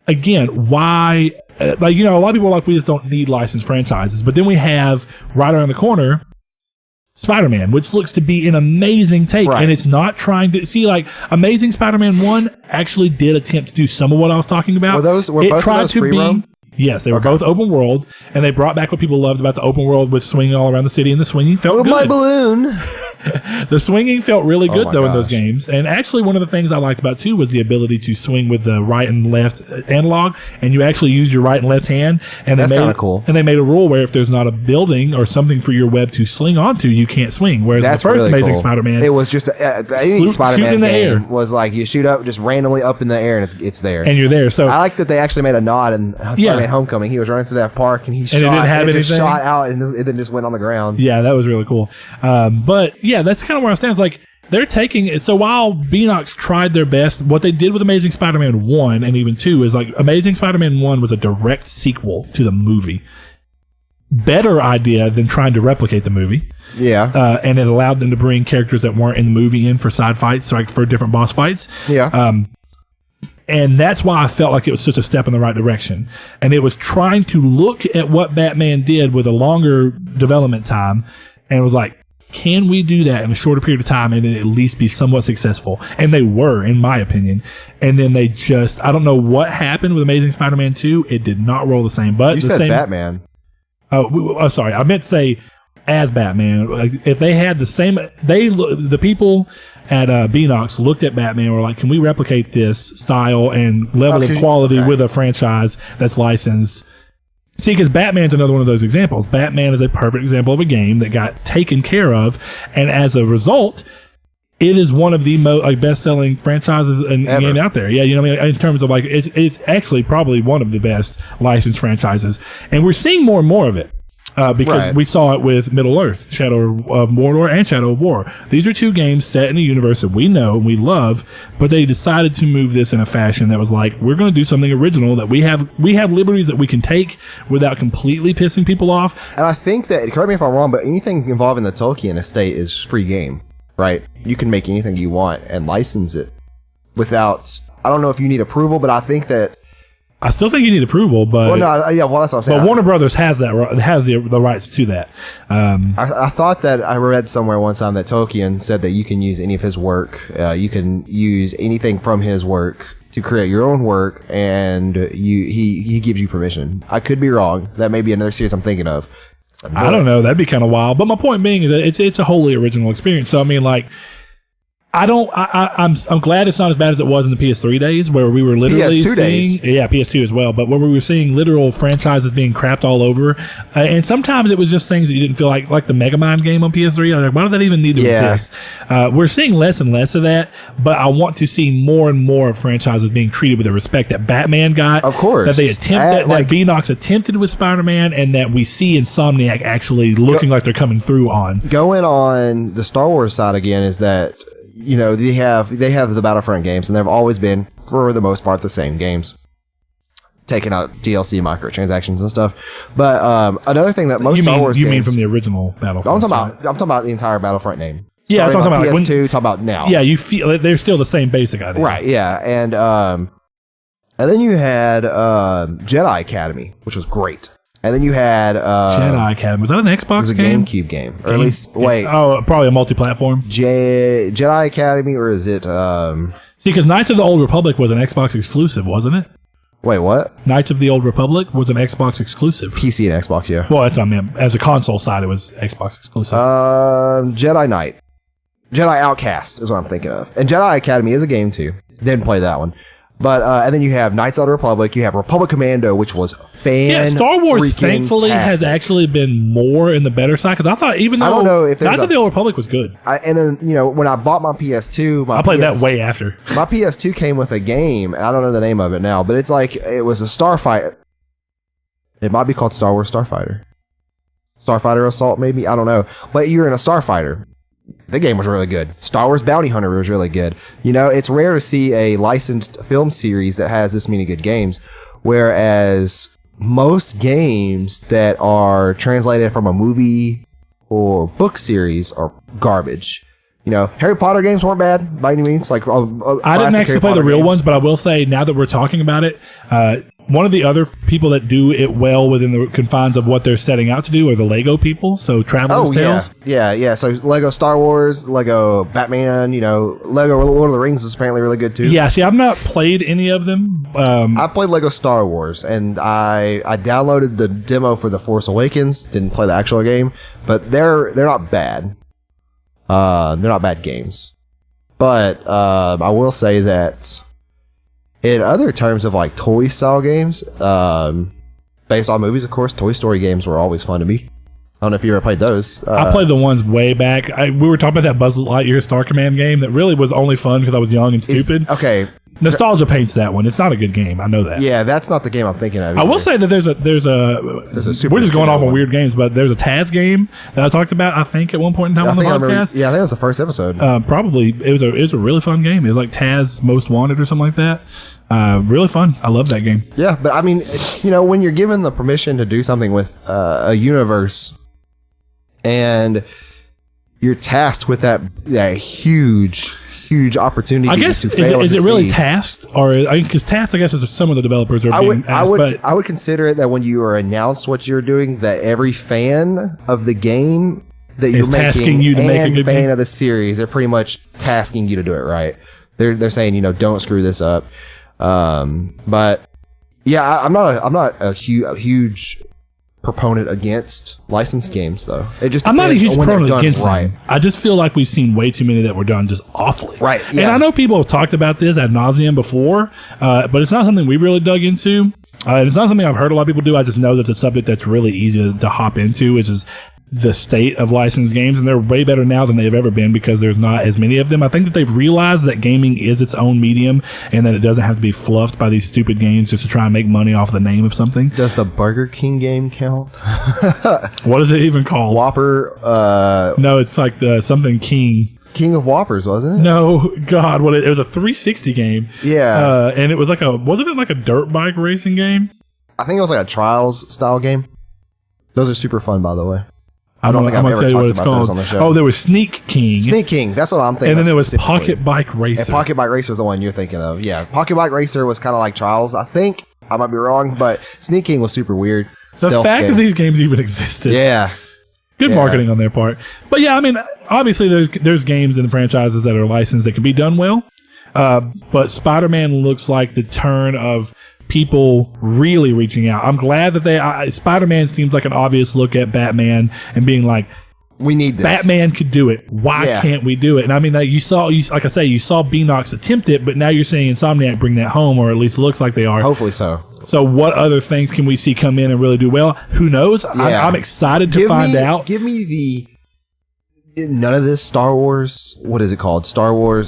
again, why, a lot of people are like, we just don't need licensed franchises. But then we have, right around the corner, Spider-Man, which looks to be an amazing take. Right. And it's not trying to, Amazing Spider-Man 1 actually did attempt to do some of what I was talking about. Were both of those free roam? Yes, they were both open world, and they brought back what people loved about the open world with swinging all around the city, and the swinging felt good. My balloon! The swinging felt really good, in those games. And actually, one of the things I liked about 2 was the ability to swing with the right and left analog, and you actually use your right and left hand. And that's kind of cool. And they made a rule where if there's not a building or something for your web to sling onto, you can't swing. Whereas the first Amazing Spider-Man, it was just any Spider-Man game was like you shoot up just randomly up in the air, and it's there. And you're there. So I like that they actually made a nod in Spider-Man Homecoming. He was running through that park, and it didn't have anything. Just shot out, and it then just went on the ground. Yeah, that was really cool. But yeah, that's kind of where I stand. It's like they're taking it. So while Beanox tried their best, what they did with Amazing Spider-Man 1 and even 2 is like Amazing Spider-Man 1 was a direct sequel to the movie. Better idea than trying to replicate the movie. Yeah. And it allowed them to bring characters that weren't in the movie in for side fights, like for different boss fights. Yeah. And that's why I felt like it was such a step in the right direction. And it was trying to look at what Batman did with a longer development time and was like, can we do that in a shorter period of time and at least be somewhat successful? And they were, in my opinion. And then they just, I don't know what happened with Amazing Spider-Man 2. It did not roll the same. But you said Batman. Oh, sorry. I meant to say as Batman. Like, if they had the same, the people at Beanox looked at Batman and were like, can we replicate this style and level of quality with a franchise that's licensed? See, because Batman's another one of those examples. Batman is a perfect example of a game that got taken care of, and as a result, it is one of the best-selling franchises in game out there. Yeah, what I mean? In terms of it's actually probably one of the best licensed franchises, and we're seeing more and more of it. Because we saw it with Middle-earth, Shadow of Mordor, and Shadow of War. These are 2 games set in a universe that we know and we love, but they decided to move this in a fashion that was like, we're going to do something original that we have liberties that we can take without completely pissing people off. And I think that, correct me if I'm wrong, but anything involving the Tolkien estate is free game, right? You can make anything you want and license it without, I don't know if you need approval, but I think that I still think you need approval, but that's what I'm saying. But Warner Brothers has the rights to that. I thought that I read somewhere one time that Tolkien said that you can use any of his work. You can use anything from his work to create your own work, and he gives you permission. I could be wrong. That may be another series I'm thinking of. I don't know. That'd be kind of wild. But my point being is that it's a wholly original experience. So I mean, I'm glad it's not as bad as it was in the PS3 days where we were literally PS2 seeing, days. yeah, PS2 as well, but where we were seeing literal franchises being crapped all over. And sometimes it was just things that you didn't feel like the Mega Man game on PS3. I was like, why did that even need to exist? We're seeing less and less of that, but I want to see more and more of franchises being treated with the respect that Batman got. Of course. That they that Beanox attempted with Spider-Man, and that we see Insomniac actually looking like they're coming through on. Going on the Star Wars side again is that, you know, they have the Battlefront games, and they've always been, for the most part, the same games. Taking out DLC microtransactions and stuff. But another thing that most Star Wars games... You mean from the original Battlefront? I'm talking about the entire Battlefront name. Yeah, I'm talking about PS2, talking about now. Yeah, you feel they're still the same basic idea. Right, yeah. And then you had Jedi Academy, which was great. And then you had Jedi Academy. Was that an Xbox it was a game? GameCube game. Or at least, wait. Oh, probably a multi-platform. Jedi Academy, or is it... See, because Knights of the Old Republic was an Xbox exclusive, wasn't it? Wait, what? Knights of the Old Republic was an Xbox exclusive. PC and Xbox, yeah. Well, that's, I mean, as a console side, it was Xbox exclusive. Jedi Knight. Jedi Outcast is what I'm thinking of. And Jedi Academy is a game, too. Didn't play that one. But, and then you have Knights of the Republic. You have Republic Commando, which was Yeah, Star Wars, thankfully, has actually been more in the better side. Because I thought, even though I don't know if Knights of the Old Republic was good. And then, you know, when I bought my PS2... I played that way after. My PS2 came with a game, and I don't know the name of it now, but it's like, it was a Starfighter. It might be called Star Wars Starfighter. Starfighter Assault, maybe? I don't know. But you're in a Starfighter. The game was really good. Star Wars Bounty Hunter was really good. You know, it's rare to see a licensed film series that has this many good games, whereas most games that are translated from a movie or book series are garbage. You know, Harry Potter games weren't bad by any means. Like, I didn't actually play the real ones, but I will say, now that we're talking about it, one of the other people that do it well within the confines of what they're setting out to do are the Lego people. So Traveler's Tales. Yeah. So Lego Star Wars, Lego Batman, you know, Lego Lord of the Rings is apparently really good too. Yeah, see, I've not played any of them. I played Lego Star Wars, and I downloaded the demo for The Force Awakens. Didn't play the actual game, but they're not bad. They're not bad games. But I will say that in other terms of like toy style games, based on movies, of course, Toy Story games were always fun to me. I don't know if you ever played those. I played the ones way back. We were talking about that Buzz Lightyear Star Command game that really was only fun because I was young and stupid. Okay. Nostalgia paints that one. It's not a good game. I know that. Yeah, that's not the game I'm thinking of. I will say that there's a we're just going off on weird games, but there's a Taz game that I talked about, I think, at one point in time on the podcast. Yeah, I think it was the first episode. Probably. It was a really fun game. It was like Taz Most Wanted or something like that. Really fun. I love that game. Yeah, but I mean, you know, when you're given the permission to do something with a universe and you're tasked with that huge opportunity. I guess to fail is it really tasked, or because tasked, I guess, is some of the developers are being asked. I would consider it that when you are announced what you're doing, that every fan of the game that you're tasking you to make a good fan game of the series, they're pretty much tasking you to do it right. They're saying, you know, don't screw this up. But yeah, I'm not a huge proponent against licensed games, though. It just I'm not a huge proponent against them. I just feel like we've seen way too many that were done just awfully. Right. Yeah. And I know people have talked about this ad nauseum before, but it's not something we really dug into. It's not something I've heard a lot of people do. I just know that's a subject that's really easy to hop into, which is the state of licensed games, and they're way better now than they've ever been because there's not as many of them. I think that they've realized that gaming is its own medium and that it doesn't have to be fluffed by these stupid games just to try and make money off the name of something. Does the Burger King game count? What is it even called? Whopper? No, it's like something King. King of Whoppers, wasn't it? No, God, it was a 360 game. Yeah. And it was wasn't it like a dirt bike racing game? I think it was like a Trials style game. Those are super fun, by the way. I don't think I'm I've ever tell you what talked it's about called. those on the show. Oh, there was Sneak King. Sneak King, that's what I'm thinking. And then there was Pocket Bike Racer. And Pocket Bike Racer is the one you're thinking of. Yeah, Pocket Bike Racer was kind of like Trials, I think. I might be wrong, but Sneak King was super weird. The fact that these games even existed. Yeah. Good marketing on their part. But yeah, I mean, obviously there's games and franchises that are licensed that can be done well. But Spider-Man looks like the turn of people really reaching out. I'm glad that Spider-Man seems like an obvious look at Batman and being like, We need this. Batman could do it. Why can't we do it? And I mean, like I say, you saw Beanox attempt it, but now you're seeing Insomniac bring that home, or at least looks like they are. Hopefully so. So what other things can we see come in and really do well? Who knows? Yeah. I'm excited to find out. Give me none of this Star Wars. What is it called? Star Wars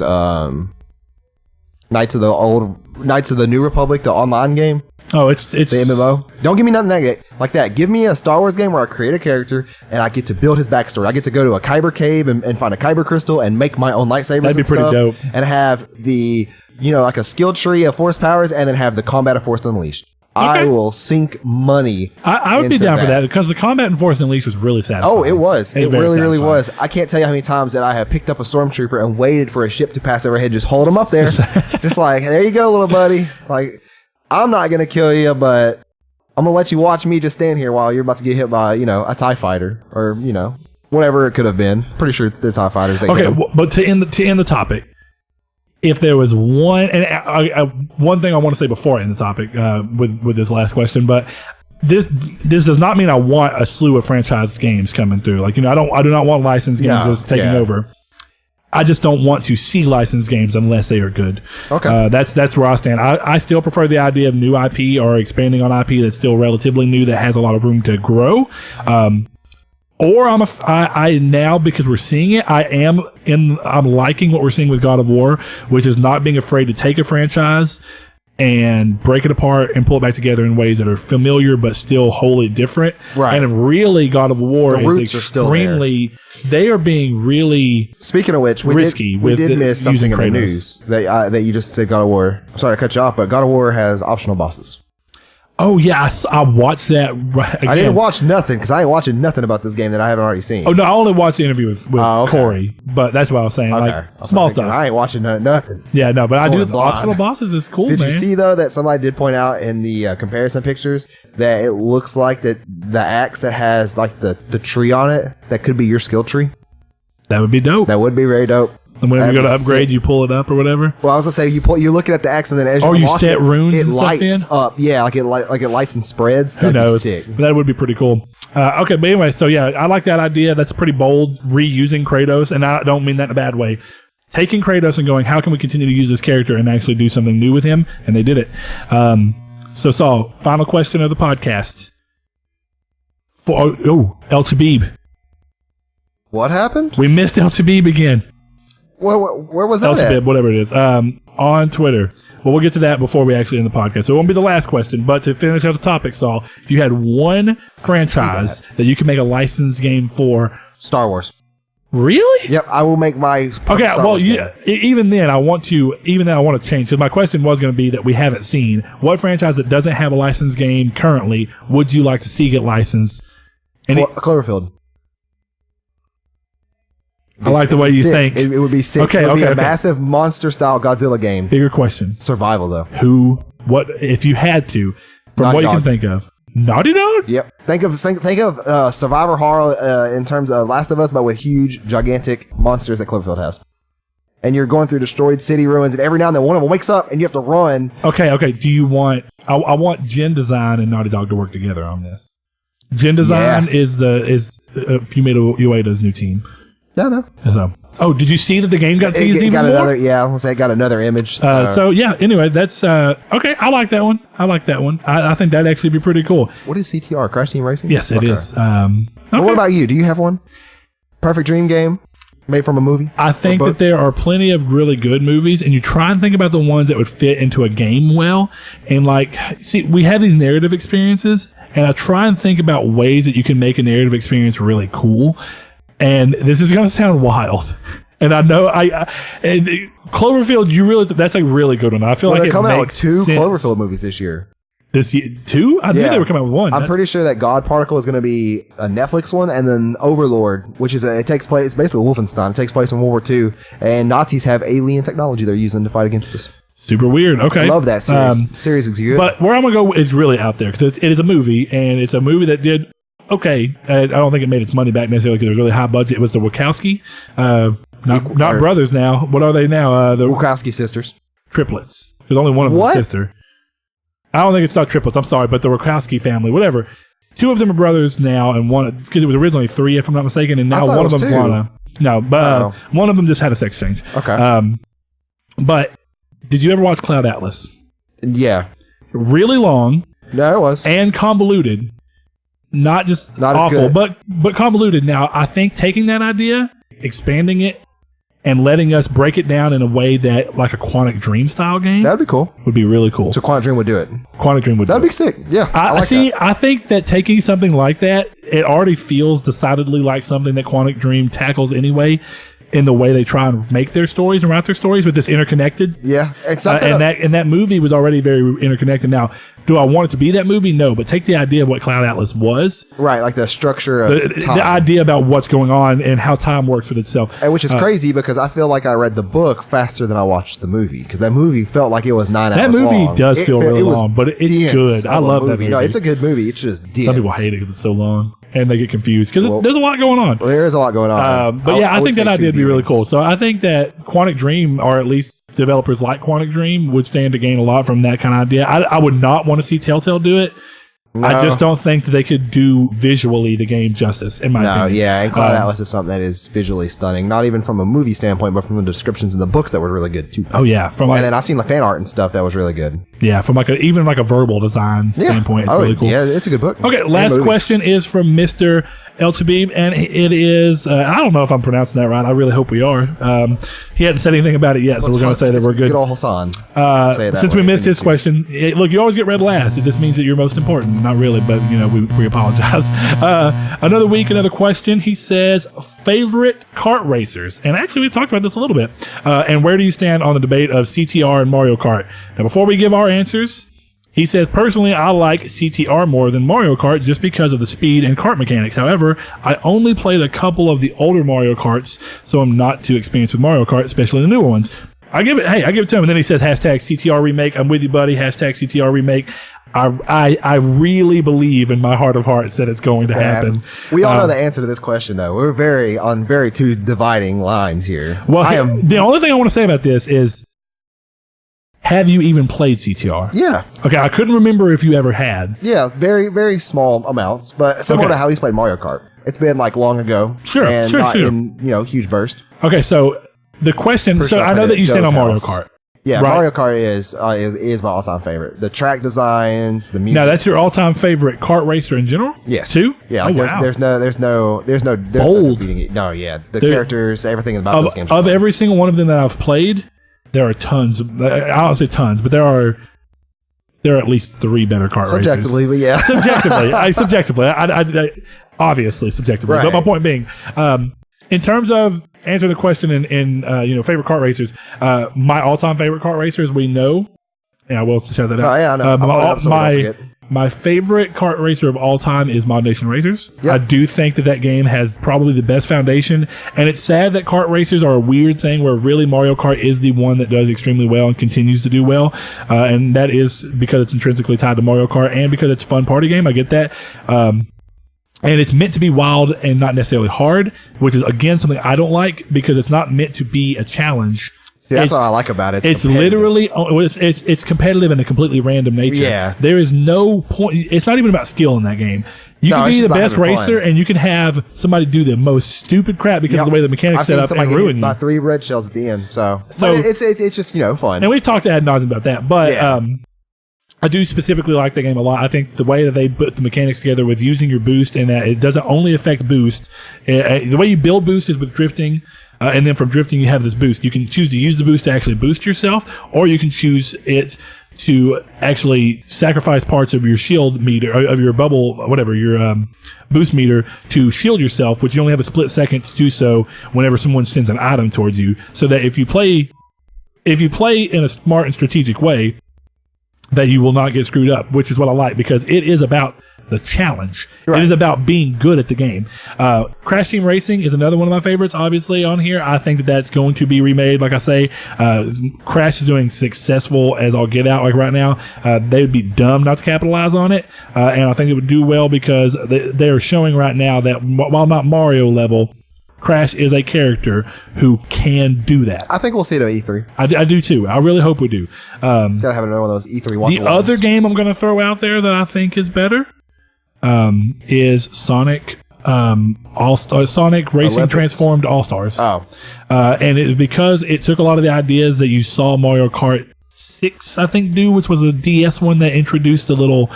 Knights of the New Republic, the online game. Oh, it's the MMO. Don't give me nothing like that. Give me a Star Wars game where I create a character and I get to build his backstory. I get to go to a Kyber cave and find a Kyber crystal and make my own lightsabers. That'd be pretty dope. And have the like a skill tree of force powers, and then have the combat of Force Unleashed. Okay. I will sink money. I would be down for that, because the combat in Force Unleashed was really satisfying. Oh, it was. It really was. I can't tell you how many times that I have picked up a stormtrooper and waited for a ship to pass overhead, just hold him up there. Just like, there you go, little buddy. Like, I'm not going to kill you, but I'm going to let you watch me just stand here while you're about to get hit by, a TIE fighter or, whatever it could have been. Pretty sure they're TIE fighters. Okay, but to end the topic, if there was one, and one thing I want to say before I end the topic with this last question, but this does not mean I want a slew of franchise games coming through. Like, I do not want licensed games just taking over. I just don't want to see licensed games unless they are good. Okay, that's where I stand. I still prefer the idea of new IP or expanding on IP that's still relatively new, that has a lot of room to grow. Or I now, because we're seeing it, I'm liking what we're seeing with God of War, which is not being afraid to take a franchise and break it apart and pull it back together in ways that are familiar but still wholly different. Right. And really, God of War is extremely. They are being really. Speaking of which, we did miss something in the news that you just said. God of War. I'm sorry to cut you off, but God of War has optional bosses. Oh, yeah, I watched that. Again. I didn't watch nothing, because I ain't watching nothing about this game that I haven't already seen. Oh, no, I only watched the interview with Corey, but that's what I was saying. Okay. Like, small stuff. I ain't watching nothing. Yeah, no, but I do. Optional bosses is cool, man. Did you see, though, that somebody did point out in the comparison pictures that it looks like that the axe that has, like, the tree on it, that could be your skill tree? That would be dope. That would be very dope. And whenever you go to upgrade, you pull it up or whatever. Well, I was gonna say you're looking at the axe, and then as you set runes, it and lights stuff in? up. Yeah, like it lights and spreads. Who knows? Sick. That would be pretty cool. Okay, but anyway, so yeah, I like that idea. That's pretty bold, reusing Kratos, and I don't mean that in a bad way. Taking Kratos and going, how can we continue to use this character and actually do something new with him? And they did it. So Saul, final question of the podcast. El Tabib. What happened? We missed El Tabib again. Where was that at? Whatever it is, on Twitter. Well, we'll get to that before we actually end the podcast. So it won't be the last question, but to finish out the topic, Saul, if you had one franchise that you can make a licensed game for. Star Wars. Really? Yep, I will make my Star Wars game. Even then I want to change, because my question was going to be that we haven't seen. What franchise that doesn't have a licensed game currently would you like to see get licensed? Cloverfield. I like the way you think. It would be sick. Okay, it would be a massive monster-style Godzilla game. Bigger question. Survival, though. What if you had to, from Naughty what Dog. You can think of? Naughty Dog? Yep. Think of survivor horror in terms of Last of Us, but with huge, gigantic monsters that Cloverfield has. And you're going through destroyed city ruins, and every now and then one of them wakes up, and you have to run. Okay. Do you want... I want Gen Design and Naughty Dog to work together on this. Gen Design is Fumito Ueda's new team. Yeah, no. So, did you see that the game got teased even more? I was gonna say it got another image. Anyway, that's okay. I like that one. I think that'd actually be pretty cool. What is CTR? Crash Team Racing? Yes, it is. Well, what about you? Do you have one? Perfect dream game made from a movie? I think that there are plenty of really good movies, and you try and think about the ones that would fit into a game well. And we have these narrative experiences, and I try and think about ways that you can make a narrative experience really cool. And this is going to sound wild. And I know and Cloverfield, that's a really good one. I feel like they're coming out with 2 Cloverfield movies this year. This year, 2? I knew they were coming out with 1. I'm pretty sure that God Particle is going to be a Netflix one, and then Overlord, which is it takes place, it's basically Wolfenstein. It takes place in World War II, and Nazis have alien technology they're using to fight against us. Super weird. Okay. I love that series. Series is good. But where I'm going to go is really out there, because it is a movie, and it's a movie that did okay. I don't think it made its money back necessarily because it was really high budget. It was the Wachowski, not brothers now. What are they now? The Wachowski sisters. Triplets. There's only one of them sister. I don't think it's not triplets. I'm sorry, but the Wachowski family, whatever. two of them are brothers now, and one, because it was originally three, if I'm not mistaken, and now I thought one it of was them's two. Lana. No, but one of them just had a sex change. Okay. But did you ever watch Cloud Atlas? Yeah. Really long. No, it was. And convoluted. Not just Not awful, as good. but convoluted. Now, I think taking that idea, expanding it, and letting us break it down in a way that, like a Quantic Dream style game, That'd be cool. would be really cool. So Quantic Dream would do it. Quantic Dream would That'd do be sick. Yeah. I like see. that. I think that taking something like that, it already feels decidedly like something that Quantic Dream tackles anyway, in the way they try and make their stories and write their stories with this interconnected. Yeah. It's something and that movie was already very interconnected. Now, do I want it to be that movie? No, but take the idea of what Cloud Atlas was. right, like the structure of time. The idea about what's going on and how time works with itself. And which is crazy because I feel like I read the book faster than I watched the movie because that movie felt like it was 9 hours That movie long. does feel really was long, but it's dense good. I of a love that movie. No, it's a good movie. It's just dense. Some people hate it because it's so long and they get confused because there's a lot going on. Well, there is a lot going on. But yeah, I would think say that idea would be really viewings. cool. So I think that Quantic Dream, or at least developers like Quantic Dream, would stand to gain a lot from that kind of idea. I would not want to see Telltale do it. No. I just don't think that they could do visually the game justice, in my opinion. Yeah, and Cloud Atlas is something that is visually stunning, not even from a movie standpoint, but from the descriptions in the books that were really good too. Oh yeah, from And then I've seen the fan art and stuff that was really good. from even a verbal design standpoint, it's really cool. Yeah, it's a good book. Okay, last question is from Mr. El Tabib, and it is, I don't know if I'm pronouncing that right. I really hope we are. He hasn't said anything about it yet, so we're going to say that we're good. Good old Hassan. Say it that Since way we missed his if you question, look, you always get read last. It just means that you're most important. Not really, but, we apologize. Another week, another question. He says, favorite kart racers. And actually, we talked about this a little bit. And where do you stand on the debate of CTR and Mario Kart? Now, before we give our answers, he says, personally, I like CTR more than Mario Kart just because of the speed and kart mechanics. However, I only played a couple of the older Mario Karts, so I'm not too experienced with Mario Kart, especially the newer ones. I give it to him. And then he says, hashtag CTR remake. I'm with you, buddy. Hashtag CTR remake. I really believe in my heart of hearts that it's going to happen. We all know the answer to this question, though. We're on very two dividing lines here. Well, the only thing I want to say about this is, have you even played CTR? Yeah. Okay, I couldn't remember if you ever had. Yeah, very, very small amounts, but similar to how he's played Mario Kart. It's been like long ago. Sure, and sure. in huge burst. Okay, so the question. So I know that you stand on Mario Kart. Yeah, right? Mario Kart is my all-time favorite. The track designs, the music. Now that's your all-time favorite kart racer in general. Yes. Two. Yeah. Oh, Like wow. there's no Bold. beating it. No, yeah. The characters, everything about those games. Of every single one of them that I've played, there are tons. I don't say tons, but there are at least three better kart Subjectively, racers. but yeah. Subjectively. I obviously subjectively. Right. But my point being, in terms of answering the question in favorite kart racers, my all-time favorite kart racers, we know, and I will shout that out. Oh, yeah, I know. I'm holding up so we don't forget. My favorite kart racer of all time is Mod Nation Racers. Yep. I do think that game has probably the best foundation, and it's sad that kart racers are a weird thing where really Mario Kart is the one that does extremely well and continues to do well, and that is because it's intrinsically tied to Mario Kart and because it's a fun party game. I get that. And it's meant to be wild and not necessarily hard, which is, again, something I don't like because it's not meant to be a challenge. See, that's what I like about it. It's literally, it's competitive in a completely random nature. Yeah. There is no point. It's not even about skill in that game. You can be the best racer and you can have somebody do the most stupid crap because of the way the mechanics set up and ruin you. By 3 red shells at the end. So but it's just, fun. And we've talked ad nauseam about that, but, I do specifically like the game a lot. I think the way that they put the mechanics together with using your boost and that it doesn't only affect boost. The way you build boost is with drifting. And then from drifting, you have this boost. You can choose to use the boost to actually boost yourself, or you can choose it to actually sacrifice parts of your shield meter, of your bubble, whatever, your boost meter to shield yourself, which you only have a split second to do so whenever someone sends an item towards you. So that if you play in a smart and strategic way, that you will not get screwed up, which is what I like because it is about the challenge. Right. It is about being good at the game. Crash Team Racing is another one of my favorites, obviously, on here. I think that that's going to be remade. Like I say, Crash is doing successful as all get out. Like right now, they would be dumb not to capitalize on it. And I think it would do well because they are showing right now that while not Mario level, Crash is a character who can do that. I think we'll see it at E3. I do too. I really hope we do. Gotta have another one of those E3 watch. The other game I'm going to throw out there that I think is better, is Sonic Sonic Racing Olympics? Transformed All Stars. Oh, And it was because it took a lot of the ideas that you saw Mario Kart 6, I think, do, which was a DS one that introduced a little,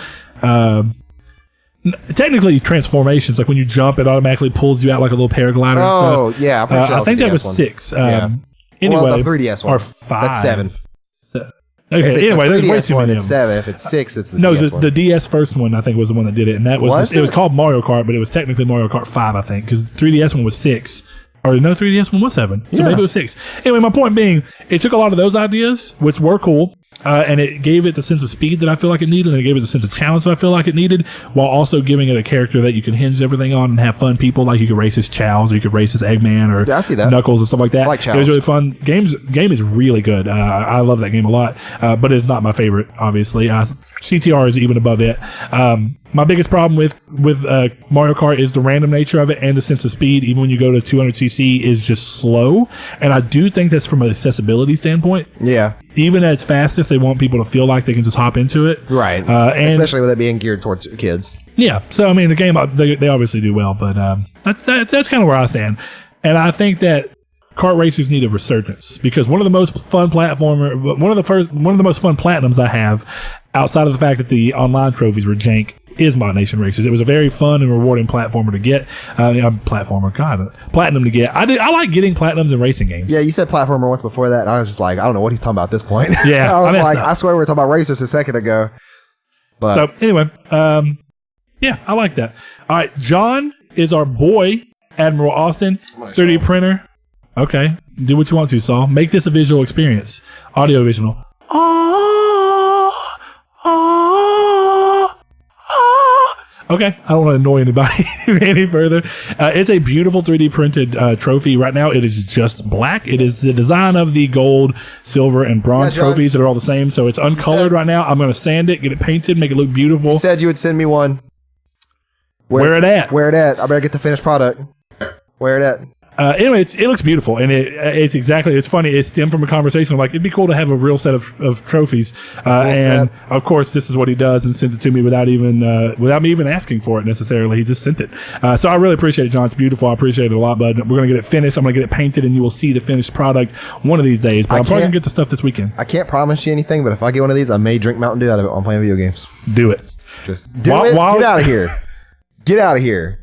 technically transformations. Like when you jump, it automatically pulls you out like a little paraglider. oh, and stuff. yeah. I'm pretty sure I think that was one. 6. Yeah. Anyway, Well, the 3DS one. or 5. That's 7. Okay. Anyway, there's way too one. many. of It's them. 7. If it's 6, it's the No, DS the, one. the DS first one I think was the one that did it, and that was it was it? called Mario Kart, but it was technically Mario Kart 5, I think, because 3DS one was 6, or no, 3DS one was 7, so Yeah. maybe it was 6. Anyway, my point being, it took a lot of those ideas, which were cool, and it gave it the sense of speed that I feel like it needed, and it gave it the sense of challenge that I feel like it needed, while also giving it a character that you can hinge everything on and have fun people. Like you could race as Chows, or you could race as Eggman, or Yeah, I see that. Knuckles and stuff like that. I like It was Chows. really fun. Game is really good. I love that game a lot, but it's not my favorite, obviously. CTR is even above it. My biggest problem with Mario Kart is the random nature of it and the sense of speed. Even when you go to 200cc, is just slow, and I do think that's from an accessibility standpoint. Yeah. Even at its fastest, they want people to feel like they can just hop into it. Right. And Especially with it being geared towards kids. yeah, so I mean, the game they obviously do well, but that's kind of where I stand, and I think that kart racers need a resurgence because one of the most fun one of the most fun platinums I have, outside of the fact that the online trophies were jank, is Mod Nation Racers. It was a very fun and rewarding platformer to get. Platinum to get. I like getting platinums in racing games. Yeah, you said platformer once before that, and I was just like, I don't know what he's talking about at this point. Yeah, I was I messed like, up. I swear we were talking about racers a second ago. But So anyway, yeah, I like that. All right, John is our boy, Admiral Austin, 3D printer. Okay, do what you want to, Saul. Make this a visual experience. Audio visual. Okay, I don't want to annoy anybody any further. It's a beautiful 3D printed trophy. Right now, it is just black. It is the design of the gold, silver, and bronze Yeah, John. trophies that are all the same. So it's uncolored right now. I'm going to sand it, get it painted, make it look beautiful. you said you would send me one. Where it at? Where it at? I better get the finished product. Where it at? Anyway, it looks beautiful, and it's funny. It stemmed from a conversation like it'd be cool to have a real set of trophies, and set. of course, this is what he does and sends it to me without me even asking for it necessarily. He just sent it, so I really appreciate it, John. It's beautiful. I appreciate it a lot, bud. We're gonna get it finished. I'm gonna get it painted, and you will see the finished product one of these days. But I'm probably gonna get the stuff this weekend. I can't promise you anything, but if I get one of these, I may drink Mountain Dew out of it while I'm playing video games. Do it. Just do it. Get out of here. Get out of here.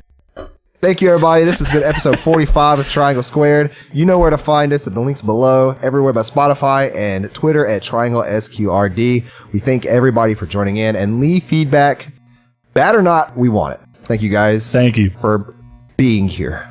Thank you, everybody. This has been episode 45 of Triangle Squared. You know where to find us at the links below, everywhere but Spotify and Twitter at Triangle SQRD. We thank everybody for joining in and leave feedback. Bad or not, we want it. Thank you guys. Thank you for being here.